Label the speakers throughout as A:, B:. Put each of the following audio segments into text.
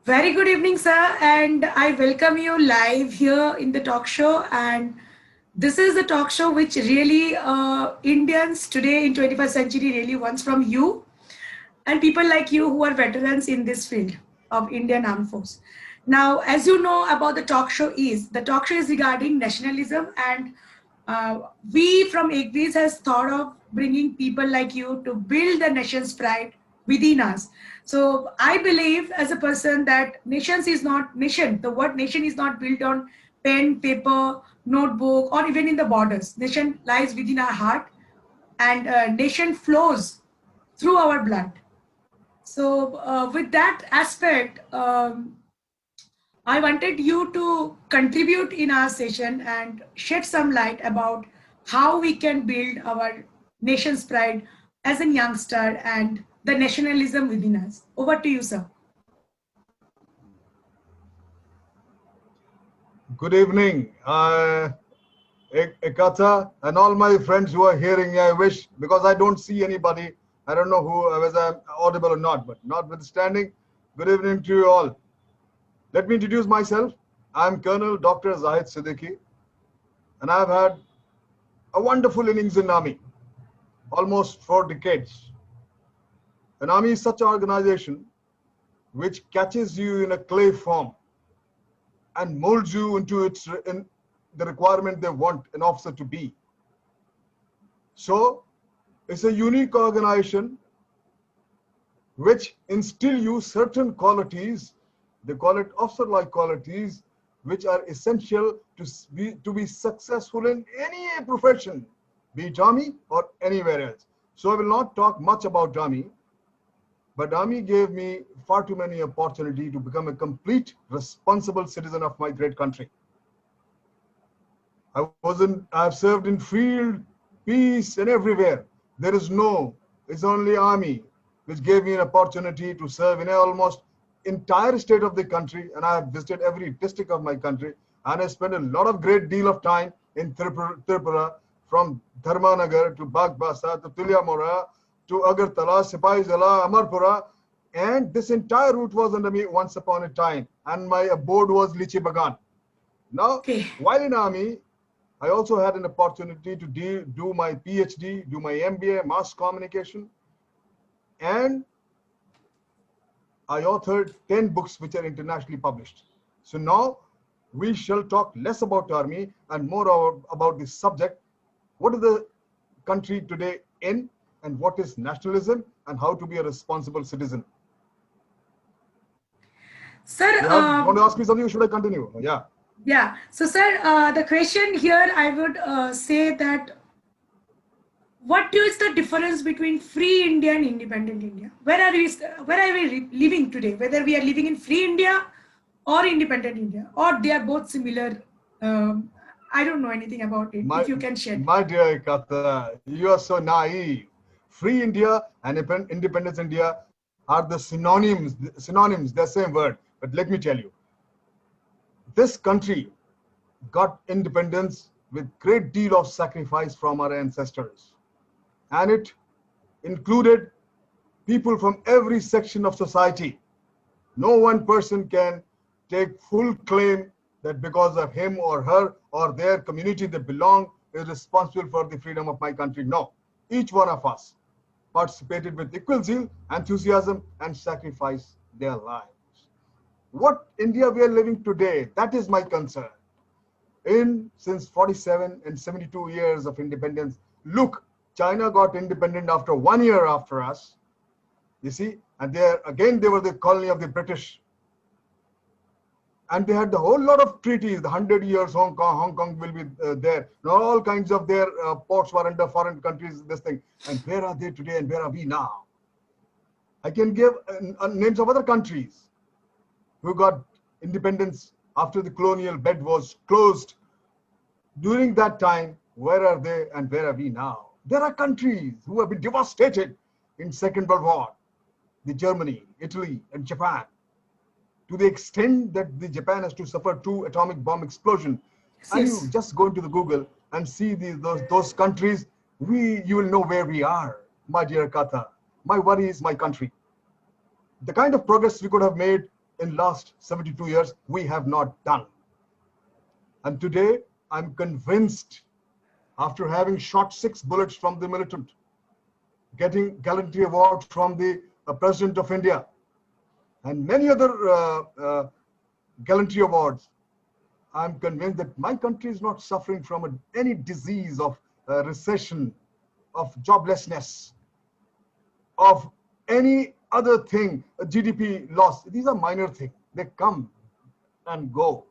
A: Very good evening, sir, and I welcome you live here in the talk show. And this is the talk show which really Indians today in 21st century really wants from you and people like you who are veterans in this field of Indian Armed Force. Now, as you know about the talk show is regarding nationalism, and we from AGRIS has thought of bringing people like you to build the nation's pride within us. So I believe as a person that the word nation is not built on pen, paper, notebook, or even in the borders. Nation lies within our heart, and nation flows through our blood. So, with that aspect, I wanted you to contribute in our session and shed some light about how we can build our nation's pride as a youngster and the nationalism within us. Over to you, sir.
B: Good evening, Ekata, and all my friends who are hearing. I wish, because I don't see anybody, I don't know who, whether I'm audible or not, but notwithstanding, good evening to you all. Let me introduce myself. I'm Colonel Dr. Zahid Siddiqui, and I've had a wonderful innings in Army, almost 4 decades. An Army is such an organization which catches you in a clay form and molds you into in the requirement they want an officer to be. So it's a unique organization which instill you certain qualities, they call it officer-like qualities, which are essential to be successful in any profession, be it Army or anywhere else. So I will not talk much about Army, but Army gave me far too many opportunity to become a complete responsible citizen of my great country. I've served in field, peace, and everywhere. It's only Army which gave me an opportunity to serve in almost entire state of the country, and I have visited every district of my country, and I spent a lot of great deal of time in Tripura, from Dharmanagar to Bagbasa to Tuliamora to Agartala, Sipai Jala, Amarpura, and this entire route was under me once upon a time, and my abode was Lichi Bagan. Now,
A: Okay.
B: while in Army, I also had an opportunity to do my PhD, do my MBA, mass communication, and I authored 10 books which are internationally published. So now we shall talk less about Army and more about this subject. What is the country today in, and what is nationalism, and how to be a responsible citizen?
A: Sir,
B: You want to ask me something, or should I continue? Yeah.
A: yeah. So, sir, the question here I would say that what is the difference between free India and independent India? Where are we living today? Whether we are living in free India or independent India, or they are both similar? I don't know anything about it.
B: My,
A: If you can shed.
B: my dear Kata, you are so naive. Free India and independence India are the synonyms, the same word. But let me tell you, this country got independence with great deal of sacrifice from our ancestors. And it included people from every section of society. No one person can take full claim that because of him or her or their community they belong is responsible for the freedom of my country. No, each one of us participated with equal zeal, enthusiasm, and sacrificed their lives. What India we are living today, that is my concern. Since 47 and 72 years of independence, look, China got independent after 1 year after us, you see, and they were the colony of the British. And they had the whole lot of treaties, the 100 years Hong Kong will be there. All kinds of their ports were under foreign countries, this thing. And where are they today and where are we now? I can give names of other countries who got independence after the colonial bed was closed. During that time, where are they and where are we now? There are countries who have been devastated in Second World War, the Germany, Italy, and Japan, to the extent that the Japan has to suffer 2 atomic bomb explosion. And you
A: Yes.
B: just go into the Google and see those countries, you will know where we are, my dear Kata. My worry is my country. The kind of progress we could have made in last 72 years we have not done. And today I'm convinced, after having shot 6 bullets from the militant, getting gallantry award from the President of India, and many other gallantry awards, I'm convinced that my country is not suffering from any disease of recession, of joblessness, of any other thing, a GDP loss. These are minor things. They come and go.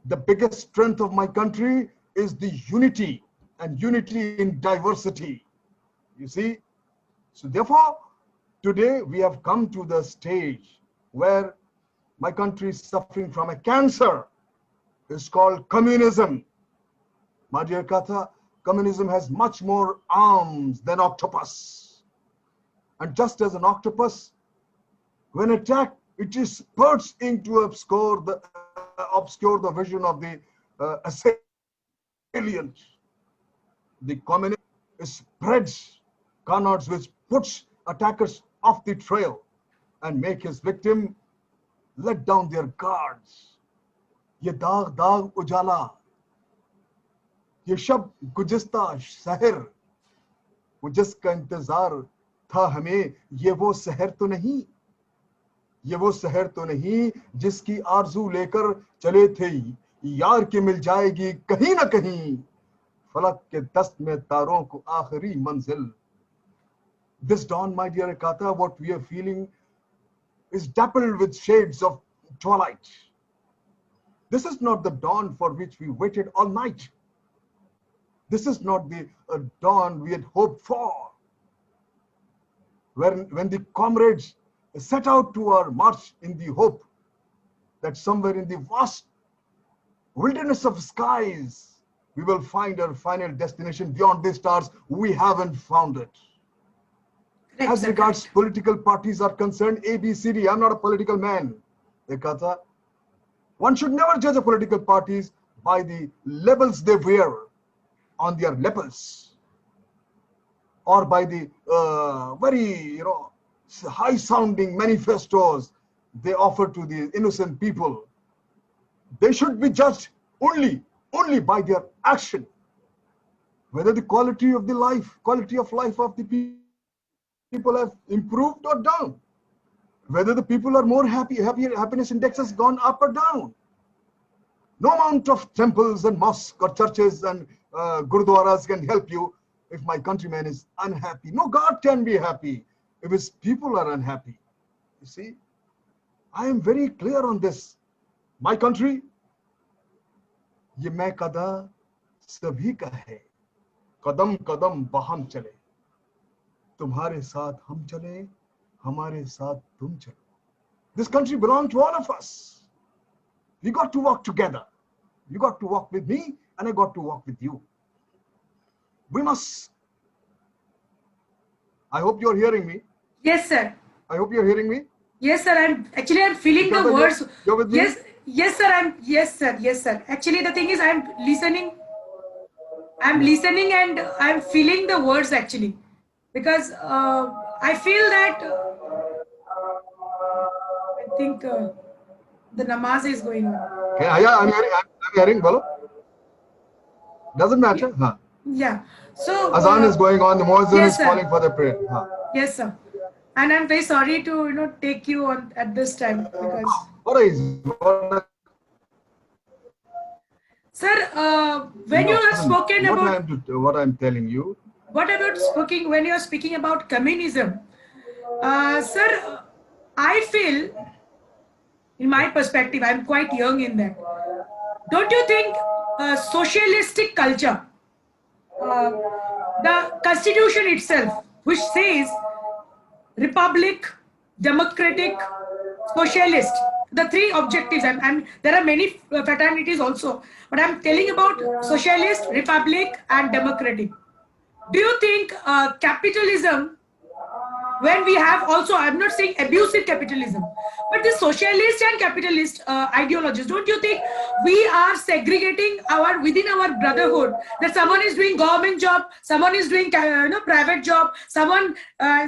B: The biggest strength of my country is the unity, and unity in diversity. You see? So therefore, today we have come to the stage where my country is suffering from a cancer. It's called communism. My dear Katha, communism has much more arms than octopus. And just as an octopus, when attacked, it is spurts in to obscure the vision of the assailant. The communist spreads canards which puts attackers off the trail and make his victim let down their guards. ये दाग दाग उजाला, ये शब गुज़िस्ता शहर, वो जिसका इंतजार था हमें, ये वो शहर तो नहीं, ये वो शहर तो नहीं जिसकी आरज़ू लेकर चले थे यार के मिल जाएगी कहीं ना कहीं, फलक के दस्त में तारों को आखिरी मंजिल. This dawn, my dear Katha, what we are feeling is dappled with shades of twilight. This is not the dawn for which we waited all night. This is not the dawn we had hoped for. When the comrades set out to our march in the hope that somewhere in the vast wilderness of skies, we will find our final destination beyond the stars, we haven't found it. As regards political parties are concerned, A, B, C, D, I'm not a political man. Ekatha, one should never judge a political parties by the labels they wear on their lapels, or by the very high-sounding manifestos they offer to the innocent people. They should be judged only by their action, whether the quality of life of the people have improved or down, whether the people are more happiness index has gone up or down. No amount of temples and mosques or churches and gurudwaras can help you if my countryman is unhappy. No God can be happy if his people are unhappy. You see, I am very clear on this. My country, ये मैं कदा सभी का है, कदम कदम बहम चले, तुम्हारे साथ हम चले, हमारे साथ तुम चलो. This country belongs to all of us. We got to work together. You got to work with me, and I got to work with you. We must. I hope you're hearing me.
A: Yes, sir.
B: I hope you're hearing me.
A: Yes, sir. I'm feeling the words.
B: You're with me?
A: Yes, sir. Yes, sir. Actually, the thing is, I'm listening and I'm feeling the words actually, because I feel that I think the namaz is going on.
B: Okay, yeah, I'm hearing. Bolo. Doesn't matter. Huh.
A: Yeah. So
B: Azan is going on. The muezzin
A: yes,
B: is
A: sir.
B: calling for the prayer. Huh.
A: Yes, sir. And I'm very sorry to take you on at this time because. Sir, when you have spoken about
B: what I'm telling you.
A: What about when you are speaking about communism, sir? I feel, in my perspective, I'm quite young in that. Don't you think socialistic culture, the constitution itself, which says republic, democratic, socialist, the three objectives, and there are many fraternities also, but I'm telling about socialist, republic, and democratic. Do you think capitalism when we have also, I'm not saying abusive capitalism, but the socialist and capitalist ideologies, don't you think we are segregating our within our brotherhood, that someone is doing government job, someone is doing private job, someone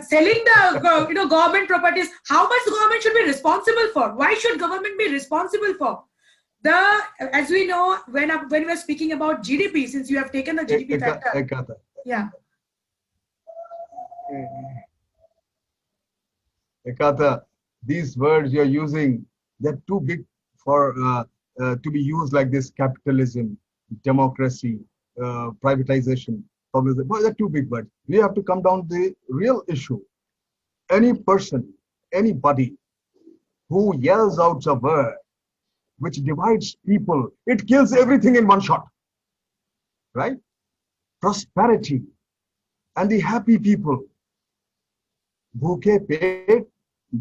A: selling the government properties? How much the government should be responsible for? Why should government be responsible for the, as we know, when we're speaking about GDP, since you have taken the GDP factor,
B: Ekata.
A: yeah.
B: Ekata, these words you're using, they're too big for to be used like this: capitalism, democracy, privatization, publicization. But they're too big words. We have to come down to the real issue. Any person, anybody who yells out a word which divides people, it kills everything in one shot, right? Prosperity and the happy people. Bhuke peet,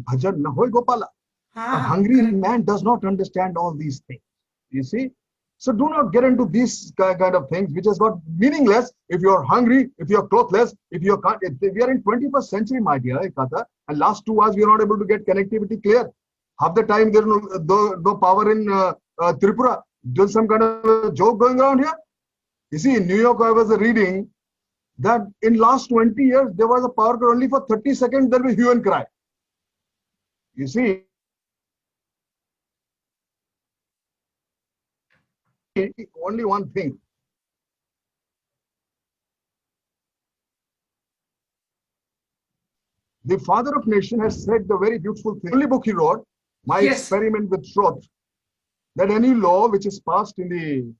B: bhajan na hoy gopala. A hungry man does not understand all these things. You see? So do not get into these kind of things which has got meaningless if you're hungry, if you're clothless, if you can't. If we are in 21st century, my dear Ekata, and last 2 hours we are not able to get connectivity clear. Half the time there's no power in Tripura. There's some kind of a joke going around here. You see, in New York, I was reading that in last 20 years, there was a power cut only for 30 seconds, there will be hue and cry. You see, only one thing. The father of nation has said the very beautiful thing. Only book he wrote, My Experiment with Truth, that any law which is passed in the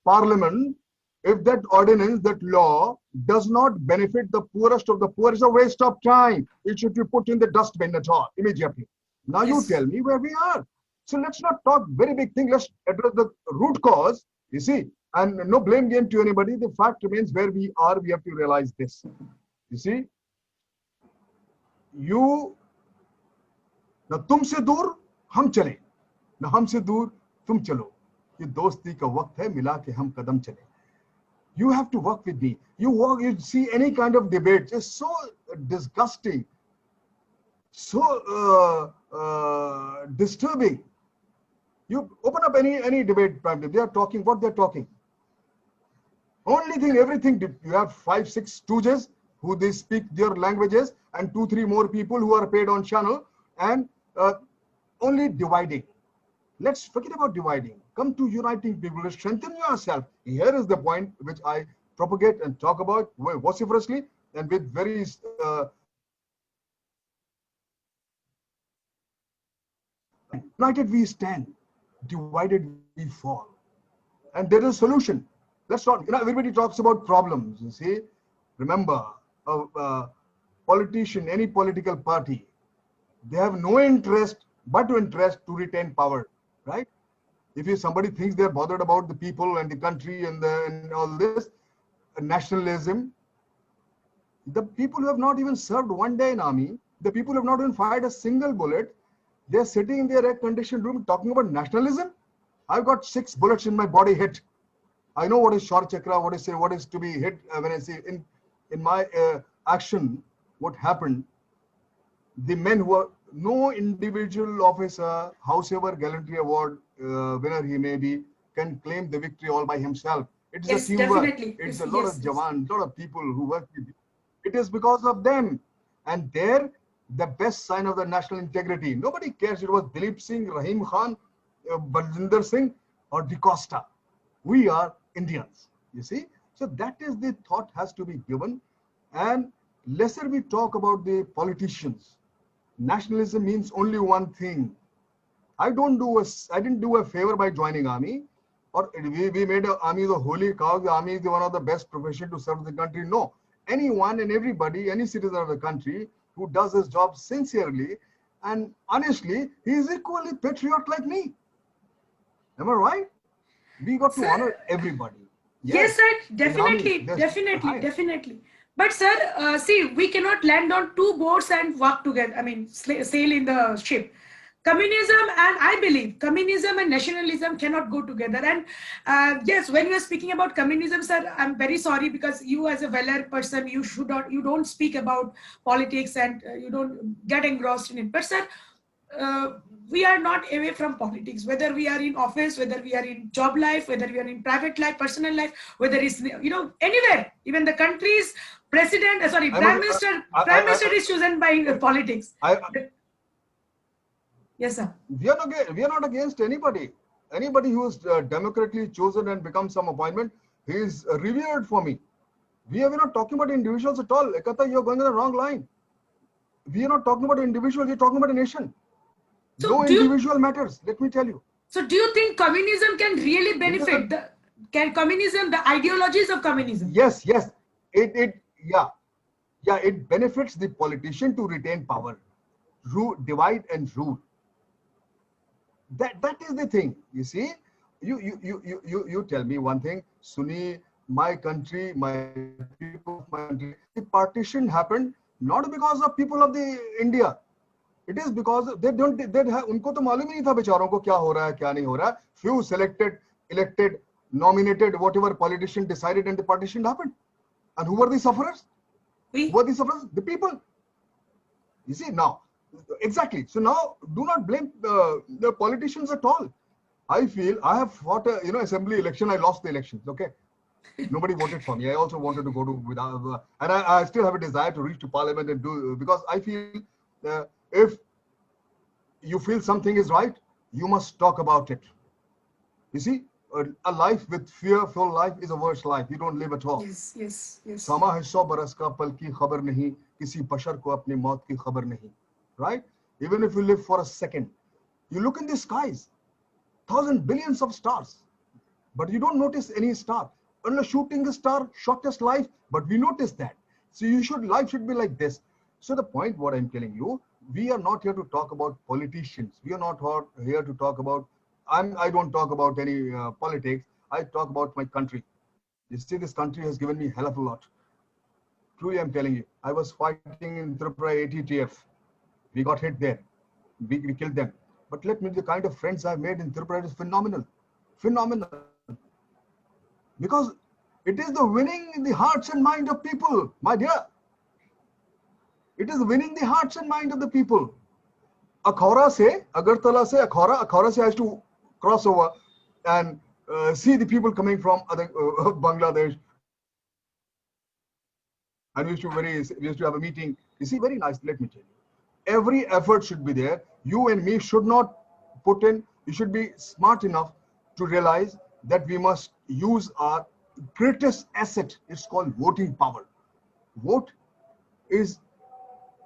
B: parliament, if that ordinance, that law does not benefit the poorest of the poor, it's a waste of time. It should be put in the dustbin at all, immediately. Now you tell me where we are. So let's not talk very big thing. Let's address the root cause, you see, and no blame game to anybody. The fact remains where we are, we have to realize this. You see, ना तुमसे दूर हम चले, ना हमसे दूर तुम चलो. ये दोस्ती का वक्त है, मिला के हम कदम चले. You have to work with me. You see any kind of debate, just so disgusting, so disturbing. You open up any debate, they are talking what they're talking. Only thing, everything, you have 5, 6 stooges who they speak their languages, and 2, 3 more people who are paid on channel, and only dividing. Let's forget about dividing. Come to uniting people, strengthen yourself. Here is the point which I propagate and talk about vociferously and with very united we stand, divided we fall. And there is a solution. Let's not, everybody talks about problems, you see. Remember, a politician, any political party, they have no interest but to retain power, right? If somebody thinks they're bothered about the people and the country and all this nationalism, the people who have not even served one day in army, the people who have not even fired a single bullet, they're sitting in their air-conditioned room talking about nationalism. I've got 6 bullets in my body hit. I know what is short chakra, what is to be hit. When I say in my action, what happened, the men who are, no individual officer, howsoever gallantry award winner he may be, can claim the victory all by himself. It's a teamwork.
A: Definitely.
B: It's a lot of Jawan, lot of people who work with you. It is because of them. And they're the best sign of the national integrity. Nobody cares it was Dilip Singh, Rahim Khan, Baljinder Singh, or De Costa. We are Indians, you see. So that is the thought has to be given. And lesser we talk about the politicians. Nationalism means only one thing. I didn't do a favor by joining army, or we made the army the holy cow. The army is one of the best profession to serve the country. No, anyone and everybody, any citizen of the country who does his job sincerely and honestly, he is equally patriot like me. Am I right? We got to honor everybody.
A: Yes, sir. Definitely. But sir, see, we cannot land on 2 boats and walk together. I mean, sail in the ship. communism, and I believe communism and nationalism cannot go together. And yes, when you are speaking about communism, sir, I'm very sorry, because you as a well-aware person, you don't speak about politics, and you don't get engrossed in it. But sir, uh, we are not away from politics, whether we are in office, whether we are in job life, whether we are in private life, personal life, whether it's, anywhere, even the country's president, prime minister, is chosen by politics. Yes, sir.
B: We are not against anybody. Anybody who is democratically chosen and becomes some appointment, he is revered for me. We are not talking about individuals at all. Ekata, you're going on the wrong line. We are not talking about individuals, you're talking about a nation. So no individual matters, let me tell you.
A: So do you think communism can really benefit the ideologies of communism?
B: Yes. It benefits the politician to retain power, divide and rule. That is the thing. You see, you tell me one thing, Sunni, my country, my people, my country. The partition happened not because of people of the India. It is because उनको तो मालूम ही नहीं था बेचारों को क्या हो रहा है क्या नहीं हो रहा है. Few selected, elected, nominated, whatever politician decided, and the partition happened. And who were the sufferers? Who were the sufferers? The people. You see now. Exactly. So now, do not blame the politicians at all. I feel I have fought a assembly election. I lost the elections. Okay, nobody voted for me. I also wanted to go to and I still have a desire to reach to parliament and do, because I feel if you feel something is right, you must talk about it. You see, a life with fearful life is a worse life. You don't live at all.
A: Yes.
B: Sama hai 100 baras ka pal ki khabar nahi, kisi bashar ko apni maut ki khabar nahi. Right? Even if you live for a second, you look in the skies, thousands, billions of stars, but you don't notice any star. Unless shooting a star, shortest life, but we notice that. So life should be like this. So the point, what I'm telling you, we are not here to talk about politicians. We are not here to talk about, I don't talk about any politics. I talk about my country. You see, this country has given me a hell of a lot. Truly, I'm telling you, I was fighting in Tripura ATTF. We got hit there. We killed them. But let me, the kind of friends I've made in Tripura is phenomenal. Phenomenal. Because it is the winning in the hearts and mind of people, my dear. It is winning the hearts and mind of the people. Akhora se, Agartala se, Akhora se has to cross over and see the people coming from other Bangladesh. And we used to have a meeting. You see, very nice, let me tell you. Every effort should be there. You and me should not put in, you should be smart enough to realize that we must use our greatest asset. It's called voting power. Vote is,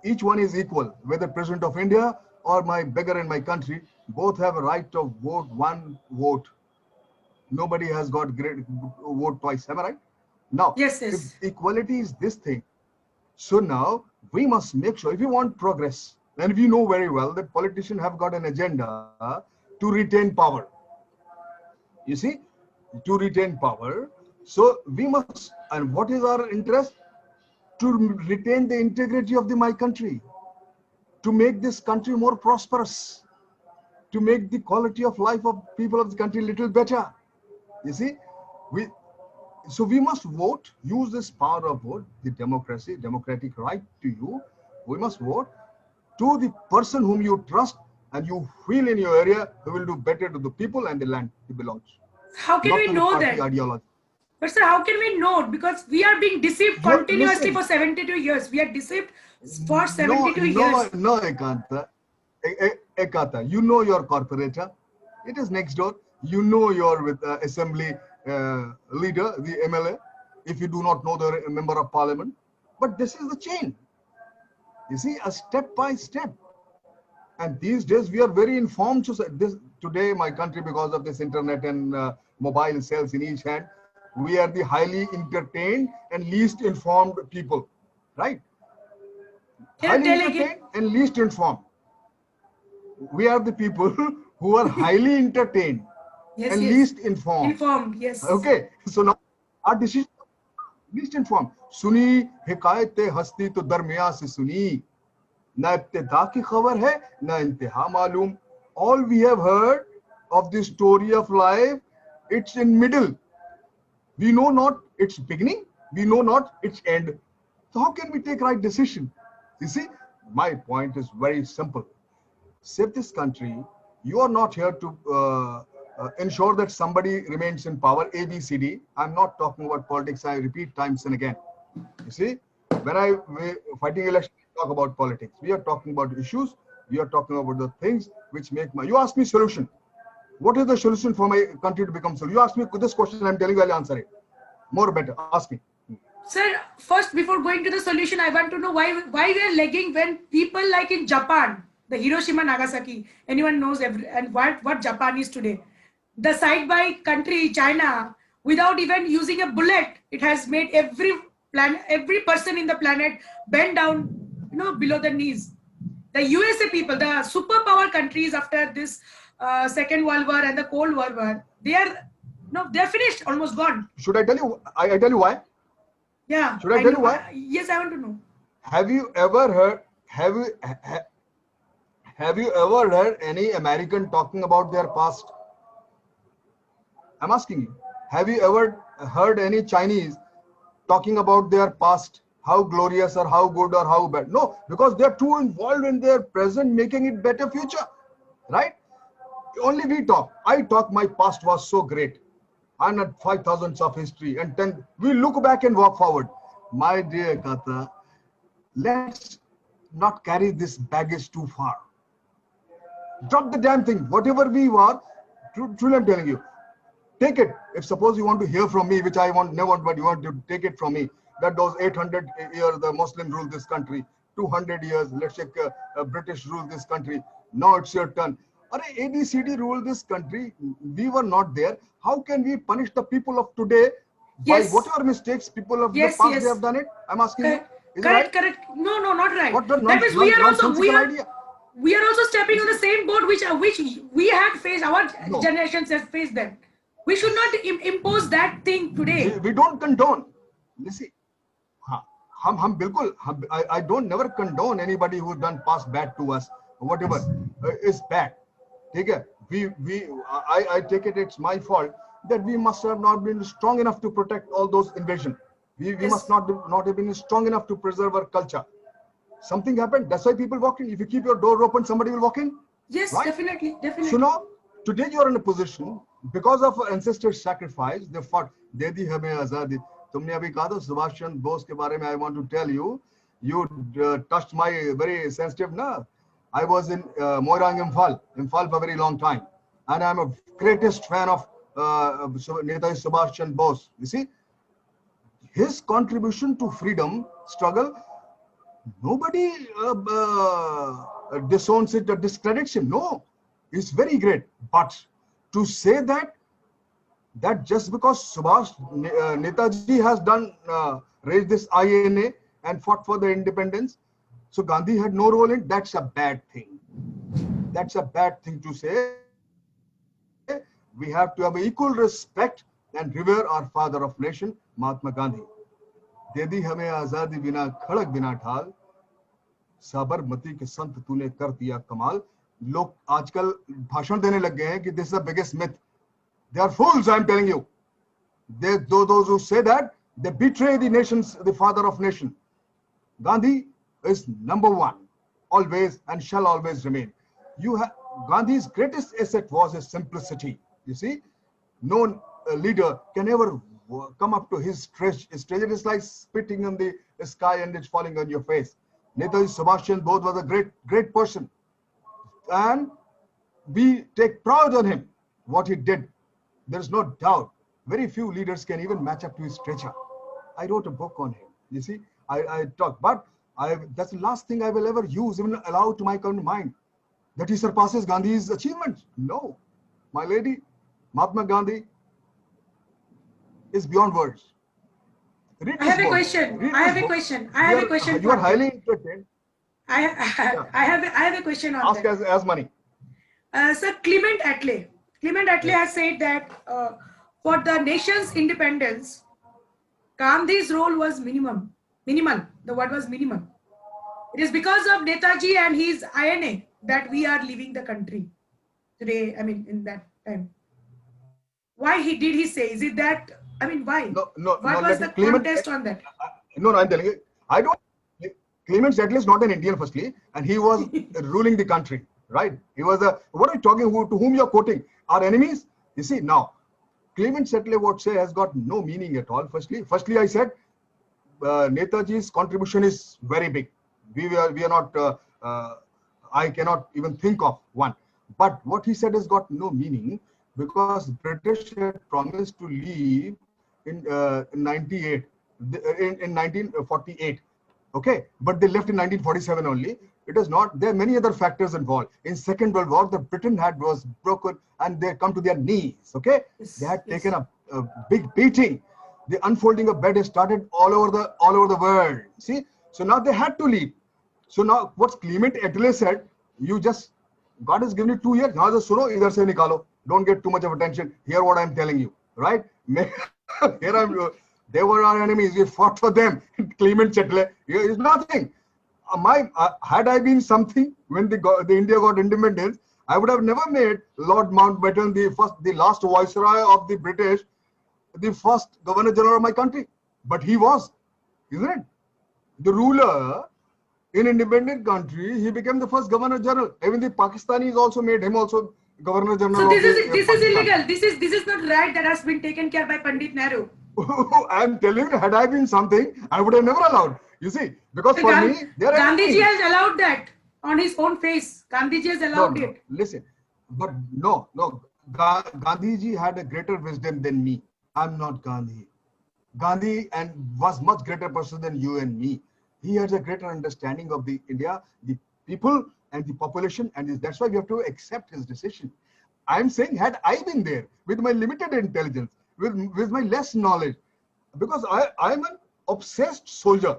B: each one is equal, whether President of India or my beggar in my country, both have a right to vote one vote. Nobody has got great vote twice, am I right? Now,
A: yes.
B: If equality is this thing, so now we must make sure, if you want progress, and we know very well that politicians have got an agenda to retain power. You see, to retain power. So we must, and what is our interest? To retain the integrity of my country, to make this country more prosperous, to make the quality of life of people of the country a little better. You see, so we must vote, use this power of vote, the democratic right to you. We must vote to the person whom you trust and you feel in your area who will do better to the people and the land he belongs.
A: How can we know that?
B: Ideology.
A: But sir, how can we know? Because we are being deceived continuously for 72 years. We are deceived for 72 years.
B: No, Ekata, you know your corporator. It is next door. You know you're with assembly leader, the MLA, if you do not know the member of parliament. But this is the chain. You see, a step by step. And these days we are very informed. Today, my country, because of this internet and mobile cells in each hand, we are the highly entertained and least informed people, right? Highly entertained and least informed. We are the people who are highly entertained and least informed.
A: Yes.
B: Okay, so now our decision, least informed. Suni hikayate hasti to darmiyan se suni. Na ibtida ki khabar hai, na intiha malum. all we have heard of the story of life, it's in middle. We know not its beginning, we know not its end. So how can we take right decision? You see, my point is very simple. Save this country. You are not here to ensure that somebody remains in power, A, B, C, D. I'm not talking about politics. I repeat times and again. You see, when we fighting election, we talk about politics. We are talking about issues. We are talking about the things which make my. You ask me solution. What is the solution for my country to become so? You ask me this question. I'm telling you, I'll answer it. More better. Ask me.
A: Sir, first, before going to the solution, I want to know why we are lagging when people like in Japan, the Hiroshima, Nagasaki, anyone knows and what Japan is today. The side by country, China, without even using a bullet, it has made every person in the planet bend down, below the knees. The USA people, the superpower countries after this Second World War and the Cold War, they're finished, almost gone.
B: Should I tell you? I tell you why?
A: Yeah.
B: Should I tell you why?
A: Yes, I want to know.
B: Have you ever heard? Have you ever heard any American talking about their past? I'm asking you. Have you ever heard any Chinese talking about their past? How glorious or how good or how bad? No, because they're too involved in their present, making it better future, right? Only we talk. I talk. My past was so great. I'm at 5,000 of history and 10. We look back and walk forward. My dear Kata, let's not carry this baggage too far. Drop the damn thing. Whatever we are, truly I'm telling you, take it. If suppose you want to hear from me, which I never want, but you want to take it from me, that those 800 years the Muslim ruled this country, 200 years, let's say British ruled this country. Now it's your turn. ABCD ruled this country. We were not there. How can we punish the people of today by whatever mistakes people of the past they have done it? I'm asking you. Is
A: correct,
B: right?
A: correct. No, not right.
B: What the
A: that means we are also stepping on the
B: See,
A: same boat which we had faced. Our generations have faced them. We should not impose that thing today.
B: We don't condone. You see, I don't never condone anybody who done past bad to us. Whatever is bad. Take it. I take it. It's my fault that we must have not been strong enough to protect all those invasion. We must not have been strong enough to preserve our culture. Something happened. That's why people walk in. If you keep your door open, somebody will walk in.
A: Yes, right? Definitely.
B: So now, today you are in a position because of ancestors' sacrifice. They fought. Dedi hame azadi. तुमने अभी कहा था सुभाष चंद्र बोस के बारे में. I want to tell you, you touched my very sensitive nerve. I was in Moirang, Imphal for a very long time, and I'm a greatest fan of Netaji Subhash Chandra Bose. You see, his contribution to freedom struggle, nobody disowns it or discredits him. No, it's very great. But to say that just because Netaji has raised this INA and fought for the independence, so Gandhi had no role in it, that's a bad thing. That's a bad thing to say. We have to have equal respect and revere our father of nation, Mahatma Gandhi. Dedi hame azadi bina khadak bina thal, Sabarmati के संत तूने कर दिया कमाल. लोग आजकल भाषण देने लग गए हैं कि this is the biggest myth. They are fools, I'm telling you. Those who say that, they betray the nations, the father of nation. Gandhi is number one, always and shall always remain. Gandhi's greatest asset was his simplicity. You see, no leader can ever come up to his stage. It is like spitting in the sky and it's falling on your face. Netaji Subhash Chandra Bose was a great person, and we take pride on him, what he did. There is no doubt. Very few leaders can even match up to his stature. I wrote a book on him. You see, I talk, but that's the last thing I will ever use, even allow to my current mind, that he surpasses Gandhi's achievements. No, my lady, Mahatma Gandhi is beyond words.
A: I have a question.
B: You are highly entertained.
A: I have a question on
B: that. Ask as money.
A: Sir, Clement Attlee has said that for the nation's independence, Gandhi's role was minimal. The word was minimum. It is because of Netaji and his INA that we are leaving the country. today, I mean, in that time? Why did he say? Is it that, I mean, why?
B: No, no, no.
A: What was
B: Let
A: the
B: me Clement.
A: contest on that?
B: No, no, I'm telling you, I don't. Clement Attlee is not an Indian, firstly, and he was ruling the country, right? He was a. What are you talking? To whom you're quoting? Our enemies? You see now, Clement Attlee, what say, has got no meaning at all. Firstly, I said Netaji's contribution is very big. We are not. I cannot even think of one. But what he said has got no meaning because British had promised to leave in 98, in 1948. Okay, but they left in 1947 only. It is not. There are many other factors involved. In Second World War, the Britain was broken and they come to their knees. Okay,
A: Yes,
B: they had
A: yes.
B: taken a big beating. The unfolding of bed has started all over the world. See, so now they had to leave. So now what Clement Attlee said, you just, God has given you 2 years. Now just suno, idhar se nikalo. Don't get too much of attention. Hear what I'm telling you, right? Here they were our enemies. We fought for them. Clement Attlee is nothing. Had I been something when the India got independence, I would have never made Lord Mountbatten the last viceroy of the British, the first governor general of my country. But he was, isn't it? The ruler in independent country, he became the first governor general. Even the Pakistanis also made him also governor general
A: So
B: of
A: this is
B: Pakistan.
A: illegal. This is not right. That has been taken care by Pandit Nehru.
B: I'm telling you, had I been something, I would have never allowed. You see, because for me, they're
A: Gandhiji
B: enemies.
A: has allowed that on his own face. Gandhiji has allowed
B: No,
A: it.
B: listen, but no. Gandhiji had a greater wisdom than me. I'm not Gandhi. Gandhi and was much greater person than you and me. He has a greater understanding of the India, the people and the population, and that's why we have to accept his decision. I'm saying, had I been there with my limited intelligence, with my less knowledge, because I'm an obsessed soldier.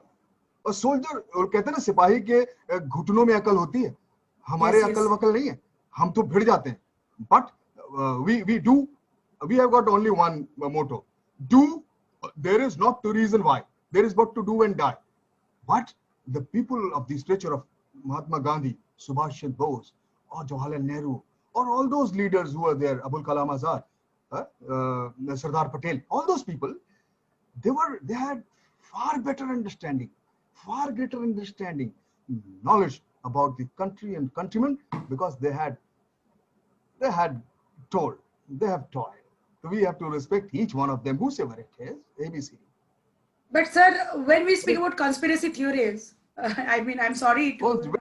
B: A soldier, कहते हैं ना सिपाही के घुटनों में अकल होती है, हमारे
A: Yes,
B: अकल
A: yes.
B: वकल नहीं है, हम तो भिड़ जाते हैं. But we have got only one motto: do. There is not the reason why. There is but to do and die. But the people of the stature of Mahatma Gandhi, Subhash Chandra Bose, or Jawaharlal Nehru, or all those leaders who were there, Abul Kalam Azad, Sardar Patel, all those people, they had far better understanding, far greater understanding, knowledge about the country and countrymen, because they have told, they have toiled. So we have to respect each one of them, whosoever it is, ABC.
A: But sir, when we speak about conspiracy theories, I mean, I'm sorry to.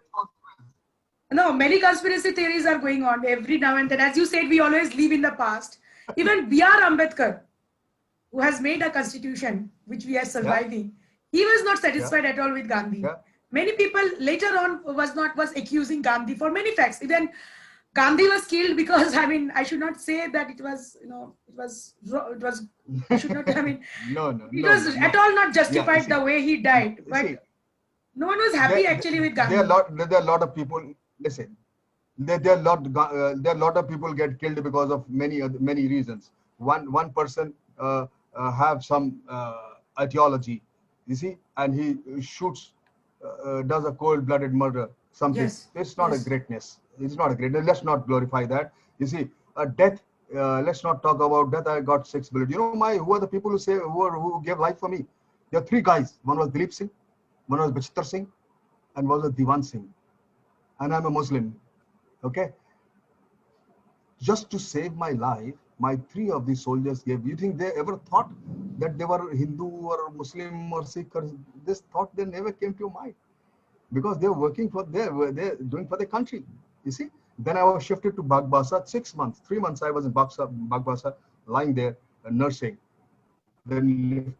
A: No, many conspiracy theories are going on every now and then. As you said, we always live in the past. Even B.R. Ambedkar, who has made a constitution which we are surviving, he was not satisfied at all with Gandhi. Many people later on was accusing Gandhi for many facts. Even Gandhi was killed because, I mean, I should not say that it was, I should not, I mean, it was at all not justified the way he died. But no one was happy actually with Gandhi.
B: There are a lot of people, listen, there are a lot of people get killed because of many reasons. One person have some ideology, you see, and he shoots, does a cold-blooded murder, something.
A: Yes.
B: It's not a greatness. It's not a greatness. Let's not glorify that. You see, a death. Let's not talk about death. I got 6 bullets. You know who are the people who gave life for me? There are 3 guys. One was Dilip Singh, one was Bachittar Singh, and one was Diwan Singh. And I'm a Muslim. Okay. Just to save my life, my 3 of these soldiers gave. You think they ever thought that they were Hindu or Muslim or Sikh? Or this thought they never came to mind, because they were working for they're doing for the country. You see. Then I was shifted to Bagbasa. 6 months, 3 months I was in Bagbasa, lying there nursing. Then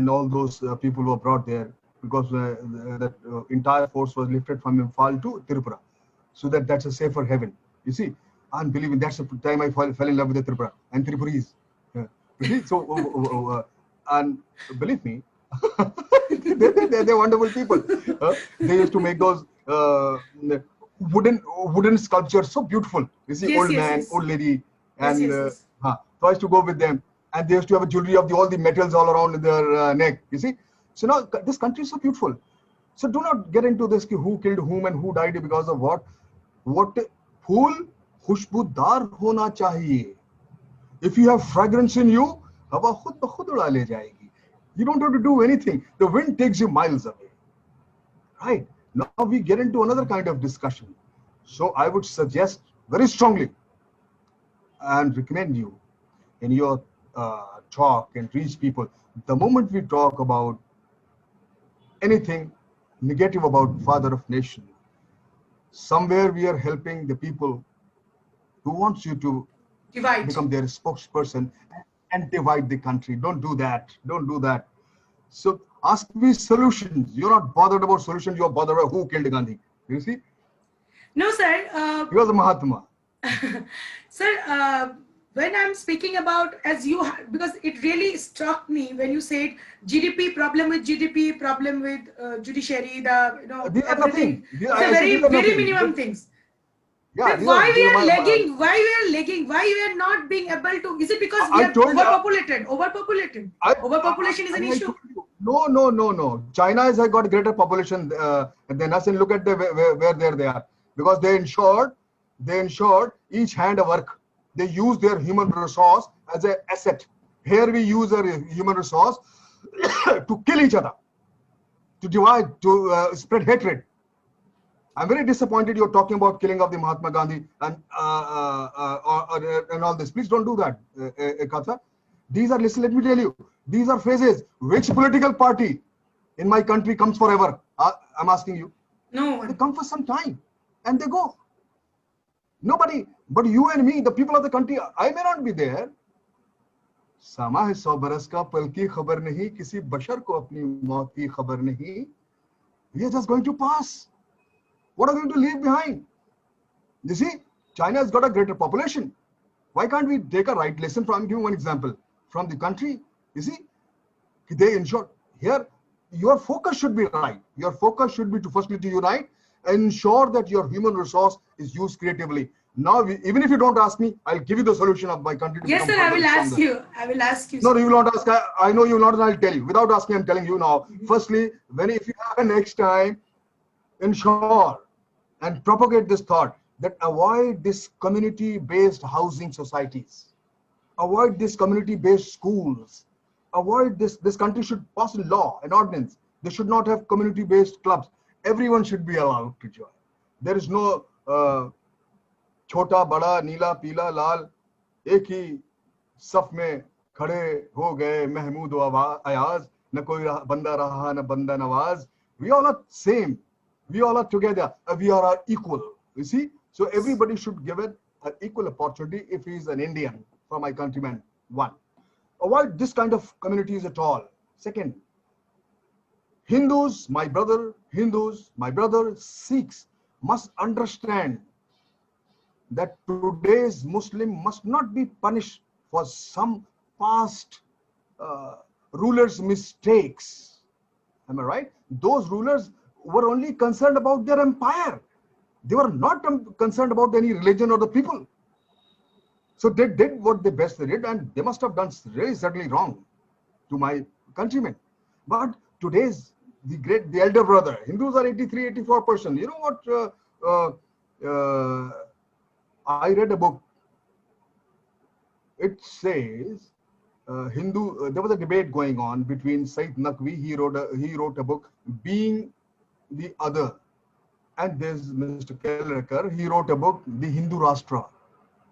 B: all those people were brought there, because that entire force was lifted from Imphal to Tripura, so that's a safer heaven. You see, unbelievable. That's the time I fell in love with the Tripura and Tripuris. You see, so and believe me, they're wonderful people. They used to make those wooden sculptures so beautiful. You see, old man, old lady, and so I used to go with them, and they used to have a jewelry of all the metals all around their neck. You see, so now this country is so beautiful. So do not get into this who killed whom and who died because of what. फूल खुशबूदार होना चाहिए. If you have fragrance in you, हवा खुद ब खुद उड़ा ले जाएगी. You don't have to do anything. The wind takes you miles away. Right? Now we get into another kind of discussion. So I would suggest very strongly and recommend you in your talk and reach people. The moment we talk about anything negative about Father of Nation, somewhere we are helping the people who wants you to
A: Divide.
B: become their spokesperson and divide the country. Don't do that. Don't do that. So ask me solutions. You're not bothered about solutions. You're bothered about who killed Gandhi. You see?
A: No, sir.
B: He was a Mahatma.
A: Sir, when I'm speaking about, as you, because it really struck me when you said GDP, problem with GDP, problem with judiciary,
B: These are
A: everything.
B: nothing.
A: It's a very minimum things.
B: Yeah,
A: But why we are lagging? Why we are lagging? Why we are not being able to? Is it because we are overpopulated? Overpopulated. Overpopulation is an issue.
B: No. China has got a greater population than us, and look at where they are, because they ensured each hand a work. They use their human resource as an asset. Here we use our human resource to kill each other, to divide, to spread hatred. I'm very disappointed you're talking about killing of the Mahatma Gandhi and all this. Please don't do that, Katha. These are, listen, let me tell you, these are phases. Which political party in my country comes forever? I'm asking you.
A: No one.
B: They come for some time and they go. Nobody, but you and me, the people of the country, I may not be there. Sama hai 100 baras ka, pal ki khabar nahi, kisi bashar ko apni maut ki khabar nahi. We are just going to pass. What are we going to leave behind? You see, China has got a greater population. Why can't we take a right lesson from, give one example, from the country? You see, they ensure here, your focus should be right. Your focus should be to firstly to unite, ensure that your human resource is used creatively. Now, even if you don't ask me, I'll give you the solution of my country.
A: Yes, sir, I will ask you. I will ask you.
B: No, you will not ask. I know you will not, and I'll tell you. Without asking, I'm telling you now. Firstly, if you have a next time, ensure and propagate this thought that avoid this community-based housing societies, avoid this community-based schools, avoid this. This country should pass a law, an ordinance. They should not have community-based clubs. Everyone should be allowed to join. There is no chota, bada, neela, pila, lal, एक ही सफ में खड़े हो गए महमूद अयाज, न कोई बंदा रहा न बंदा Nawaz. We all are same. We all are together. We are equal. You see? So everybody should give it an equal opportunity if he is an Indian, for my countrymen. One. Avoid this kind of communities at all. Second, Hindus, my brother, Sikhs must understand that today's Muslim must not be punished for some past rulers' mistakes. Am I right? Those rulers were only concerned about their empire. They were not concerned about any religion or the people. So they did what they best they did, and they must have done really certainly wrong to my countrymen. But today's the elder brother, Hindus are 83, 84%. You know what? I read a book. It says there was a debate going on between Said Naqvi. He wrote a book, Being the Other, and there's Mr. Kelekar. He wrote a book, The Hindu Rashtra,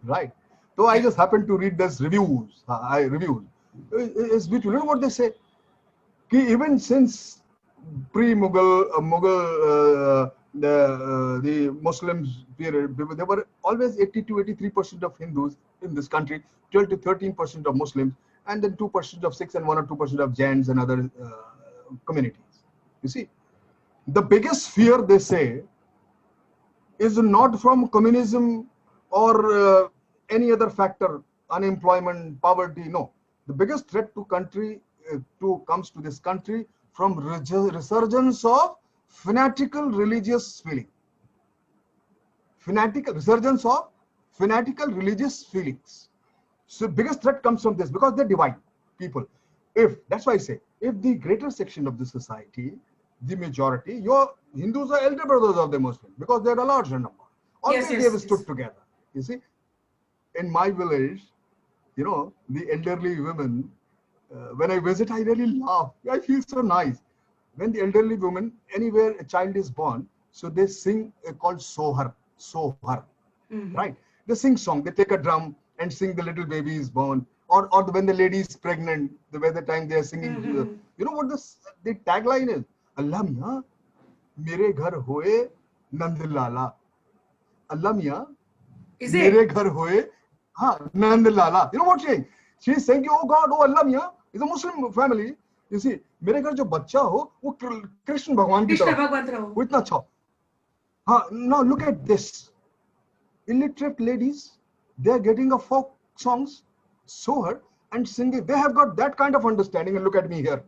B: right? So I just happened to read this reviews. It's beautiful. You know what they say? Even since pre-Mughal, the Muslims period, there were always 80 to 83% of Hindus in this country, 12 to 13% of Muslims, and then 2% of Sikhs and 1 or 2% of Jains and other communities. You see, the biggest fear, they say, is not from communism or any other factor, unemployment, poverty. No, the biggest threat to comes to this country from resurgence of fanatical religious feeling. Resurgence of fanatical religious feelings. So biggest threat comes from this, because they divide people. That's why I say, if the greater section of the society, the majority, your Hindus are elder brothers of the Muslims, because they're a larger number.
A: Yes,
B: Always they have
A: yes,
B: stood
A: yes.
B: together. You see, in my village, the elderly women, when I visit, I really laugh. I feel so nice. When the elderly women, anywhere a child is born, so they sing called Sohar, Sohar,
A: Mm-hmm.
B: right? They sing song, they take a drum and sing the little baby is born. Or when the lady is pregnant, by the time they are singing,
A: Mm-hmm.
B: you know what the tagline is? Allah Miya, mere ghar hoye Nand Lala. Allah Miya,
A: Is
B: mere
A: it?
B: ghar hoye, Nand Lala. You know what she's saying? She's saying, oh God, oh Allah Miya, it's a Muslim family. You see, मेरे घर जो बच्चा हो वो कृष्ण भगवान की
A: Krishna
B: तरह हो,
A: Bhagwant Rao.
B: वो इतना अच्छा हो. Now look at this. Illiterate ladies, they are getting a folk songs, sohar, and singing. They have got that kind of understanding. And look at me here,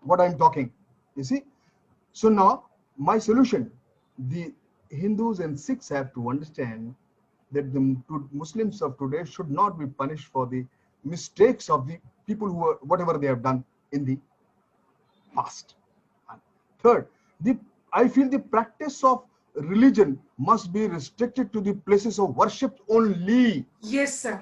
B: what I'm talking. You see? So now, my solution, the Hindus and Sikhs have to understand that the Muslims of today should not be punished for the mistakes of the people who are, whatever they have done in the past. Third, the I feel the practice of religion must be restricted to the places of worship only,
A: Yes, sir.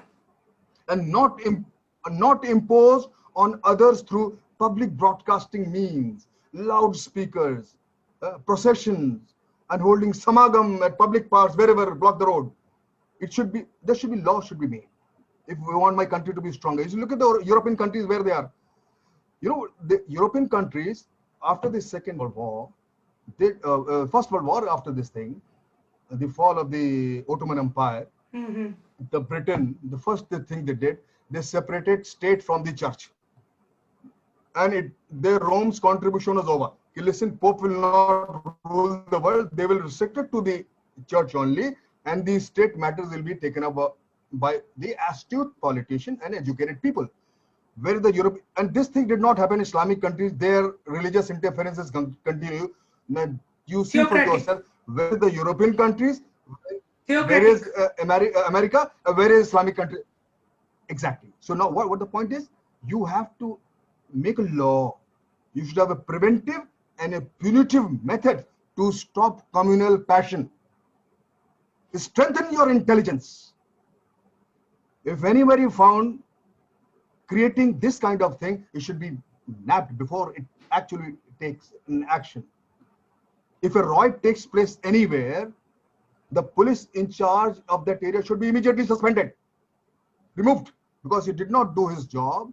B: and not imposed on others through public broadcasting means, loudspeakers, processions, and holding samagam at public parks wherever block the road. There should be law should be made if we want my country to be stronger. You look at the European countries where they are. The European countries after the Second World War, First World War, after this thing, the fall of the Ottoman Empire,
A: Mm-hmm.
B: the Britain, the first thing they did, they separated state from the church, and their Rome's contribution was over. Okay, listen, Pope will not rule the world; they will restrict it to the church only, and the state matters will be taken up by the astute politician and educated people. Where the Europe, and this thing did not happen in Islamic countries, their religious interferences continue. Now, you see for
A: Theocratic.
B: yourself where the European countries, where
A: Theocratic.
B: is America, where is Islamic country. Exactly. So now what the point is, you have to make a law. You should have a preventive and a punitive method to stop communal passion. Strengthen your intelligence. If anybody found creating this kind of thing, it should be nabbed before it actually takes an action. If a riot takes place anywhere, the police in charge of that area should be immediately suspended, removed, because he did not do his job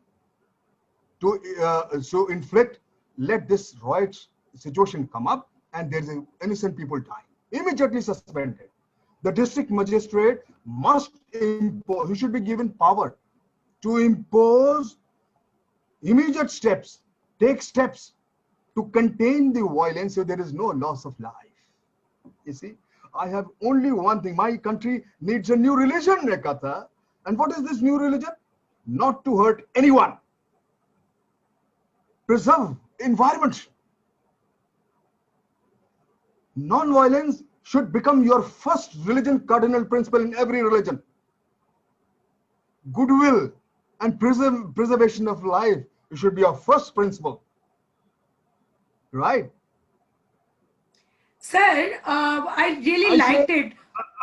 B: to inflict, let this riot situation come up and there is innocent people dying. Immediately suspended. The district magistrate must impose, he should be given power to impose immediate steps, take steps to contain the violence so there is no loss of life. You see, I have only one thing. My country needs a new religion, Ekata. And what is this new religion? Not to hurt anyone. Preserve environment. Non-violence should become your first religion cardinal principle in every religion. Goodwill and preservation of life should be your first principle. Right?
A: Sir, I really
B: I say,
A: liked it.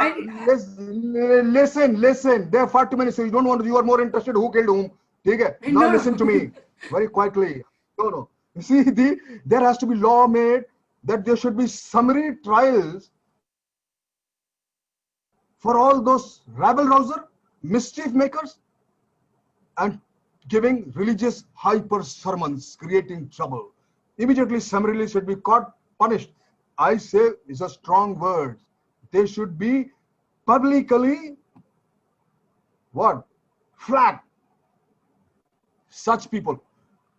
A: I
B: listen. There are far too many. So you don't want to, you are more interested who killed whom. Okay? Now listen to
A: no.
B: me very quietly. No. You see, there has to be law made that there should be summary trials for all those rabble-rouser, mischief makers, and giving religious hyper sermons, creating trouble. Immediately, summarily should be caught, punished. I say it's a strong word. They should be publicly what? Flagged. Such people.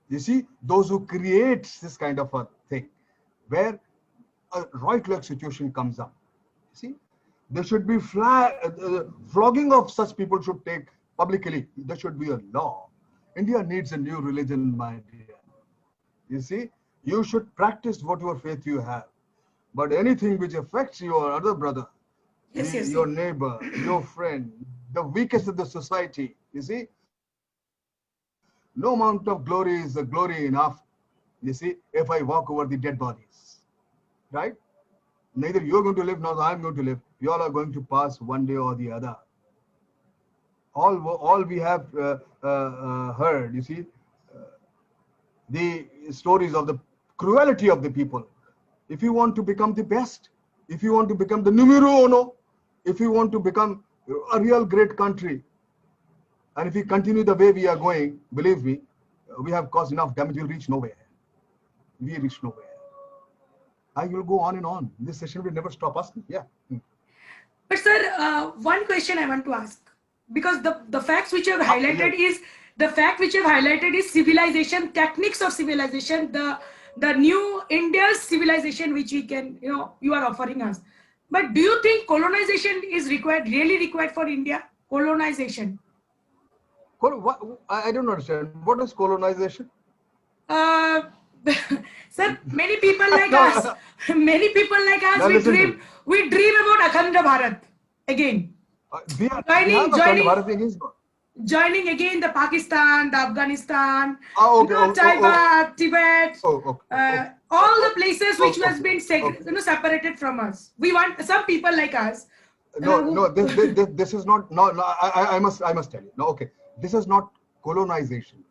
B: You see, those who create this kind of a thing, where a right-like situation comes up. See, there should be flogging of such people should take publicly. There should be a law. India needs a new religion, my dear. You see, you should practice whatever faith you have. But anything which affects your other brother,
A: Yes.
B: your neighbor, your friend, the weakest of the society, you see, no amount of glory is a glory enough, you see, if I walk over the dead bodies, right? Neither you're going to live nor I'm going to live. you all are going to pass one day or the other. All we have heard, you see, the stories of the cruelty of the people. If you want to become the best, if you want to become the numero uno, if you want to become a real great country, and if we continue the way we are going, believe me, we have caused enough damage. We'll reach nowhere. We reach nowhere. I will go on and on. This session will never stop asking. Yeah.
A: But sir, one question I want to ask, because the facts which you have highlighted is the fact which you have highlighted is civilization, techniques of civilization, the new India's civilization which we can, you are offering us. But do you think colonization is required, really required for India? Colonization.
B: I don't understand. What is colonization?
A: Sir, many people like us,
B: Now
A: we dream about Akhanda Bharat again.
B: We have Akhanda Bharat against God.
A: Joining again the Pakistan, the Afghanistan, Tibet, all the places which has been separated from us. We want some people like us.
B: This is not. No, I must tell you. No, okay, this is not colonization.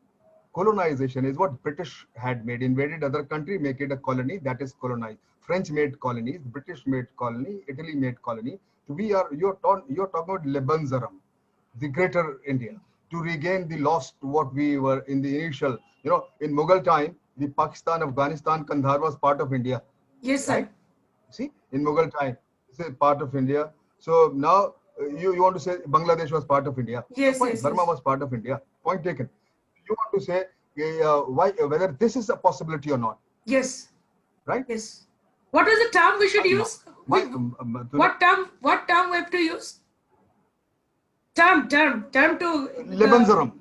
B: Colonization is what British had made, invaded other country, make it a colony. That is colonized. French made colonies, British made colony, Italy made colony. So you're talking about Lebanzaram, the greater India, to regain the lost what we were in the initial, in Mughal time, the Pakistan, Afghanistan, Kandahar was part of India.
A: Yes,
B: right? See, in Mughal time, it's a part of India. So now you want to say Bangladesh was part of India.
A: Yes,
B: Burma was part of India. Point taken. You want to say whether this is a possibility or not.
A: Yes.
B: Right?
A: Yes. What is the term we should use? What term we have to use? Term to
B: Lebanzaram.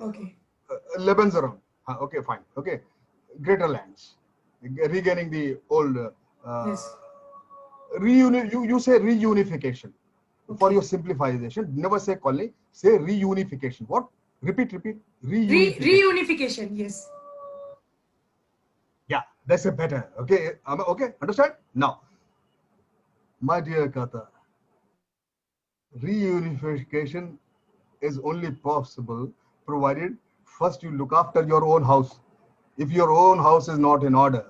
A: Okay.
B: Lebanzaram. Okay, fine. Okay. Greater lands. Regaining the old
A: yes.
B: You say reunification. Okay. For your simplification, never say colony, say reunification. What? Repeat.
A: Reunification, yes.
B: Yeah, that's a better. Okay, okay, understand? Now, my dear Kata, reunification is only possible provided first you look after your own house. If your own house is not in order,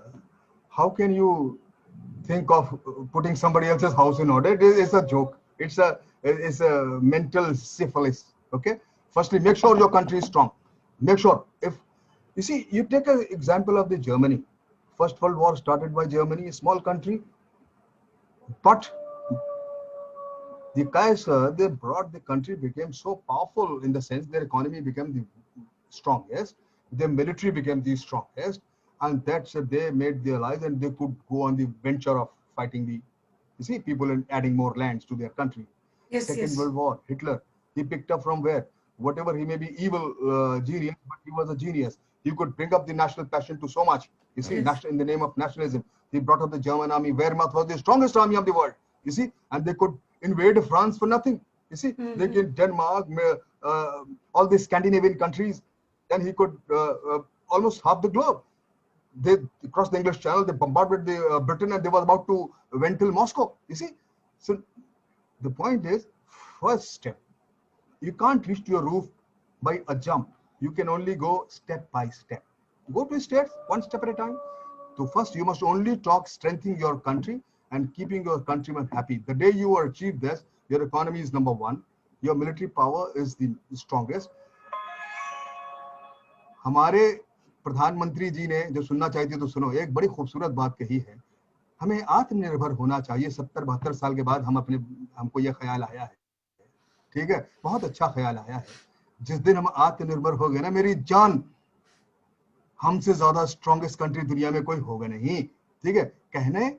B: how can you think of putting somebody else's house in order? It's a joke. It's a mental syphilis. Okay. Firstly, make sure your country is strong. Make sure. If you see, you take an example of the Germany. First World War started by Germany, a small country, but the Kaiser, they brought the country became so powerful in the sense their economy became the strongest, their military became the strongest, and that's they made their lives and they could go on the venture of fighting the, people and adding more lands to their country.
A: Yes,
B: Second World War, Hitler, he picked up from where? Whatever he may be evil genius, but he was a genius. He could bring up the national passion to so much. You see,
A: yes.
B: In the name of nationalism, he brought up the German army. Wehrmacht was the strongest army of the world. You see, and they could invade France for nothing. You see, they can Denmark, all the Scandinavian countries. Then he could almost half the globe. They crossed the English Channel. They bombarded the Britain, and they were about to went till Moscow. You see, so the point is, first step. You can't reach to your roof by a jump. You can only go step by step. Go to steps, one step at a time. So first, you must only talk strengthening your country and keeping your countrymen happy. The day you achieve this, your economy is number one. Your military power is the strongest. हमारे प्रधानमंत्री जी ने जो सुनना चाहती है तो सुनो, एक बड़ी खूबसूरत बात कही है, हमें आत्मनिर्भर होना चाहिए। 70-72 साल के बाद हमको यह ख्याल आया है। ठीक है, बहुत अच्छा ख्याल आया है। जिस दिन हम आत्मनिर्भर हो गए ना, मेरी जान, हमसे ज्यादा स्ट्रॉन्गेस्ट कंट्री दुनिया में कोई होगा नहीं। ठीक है, कहने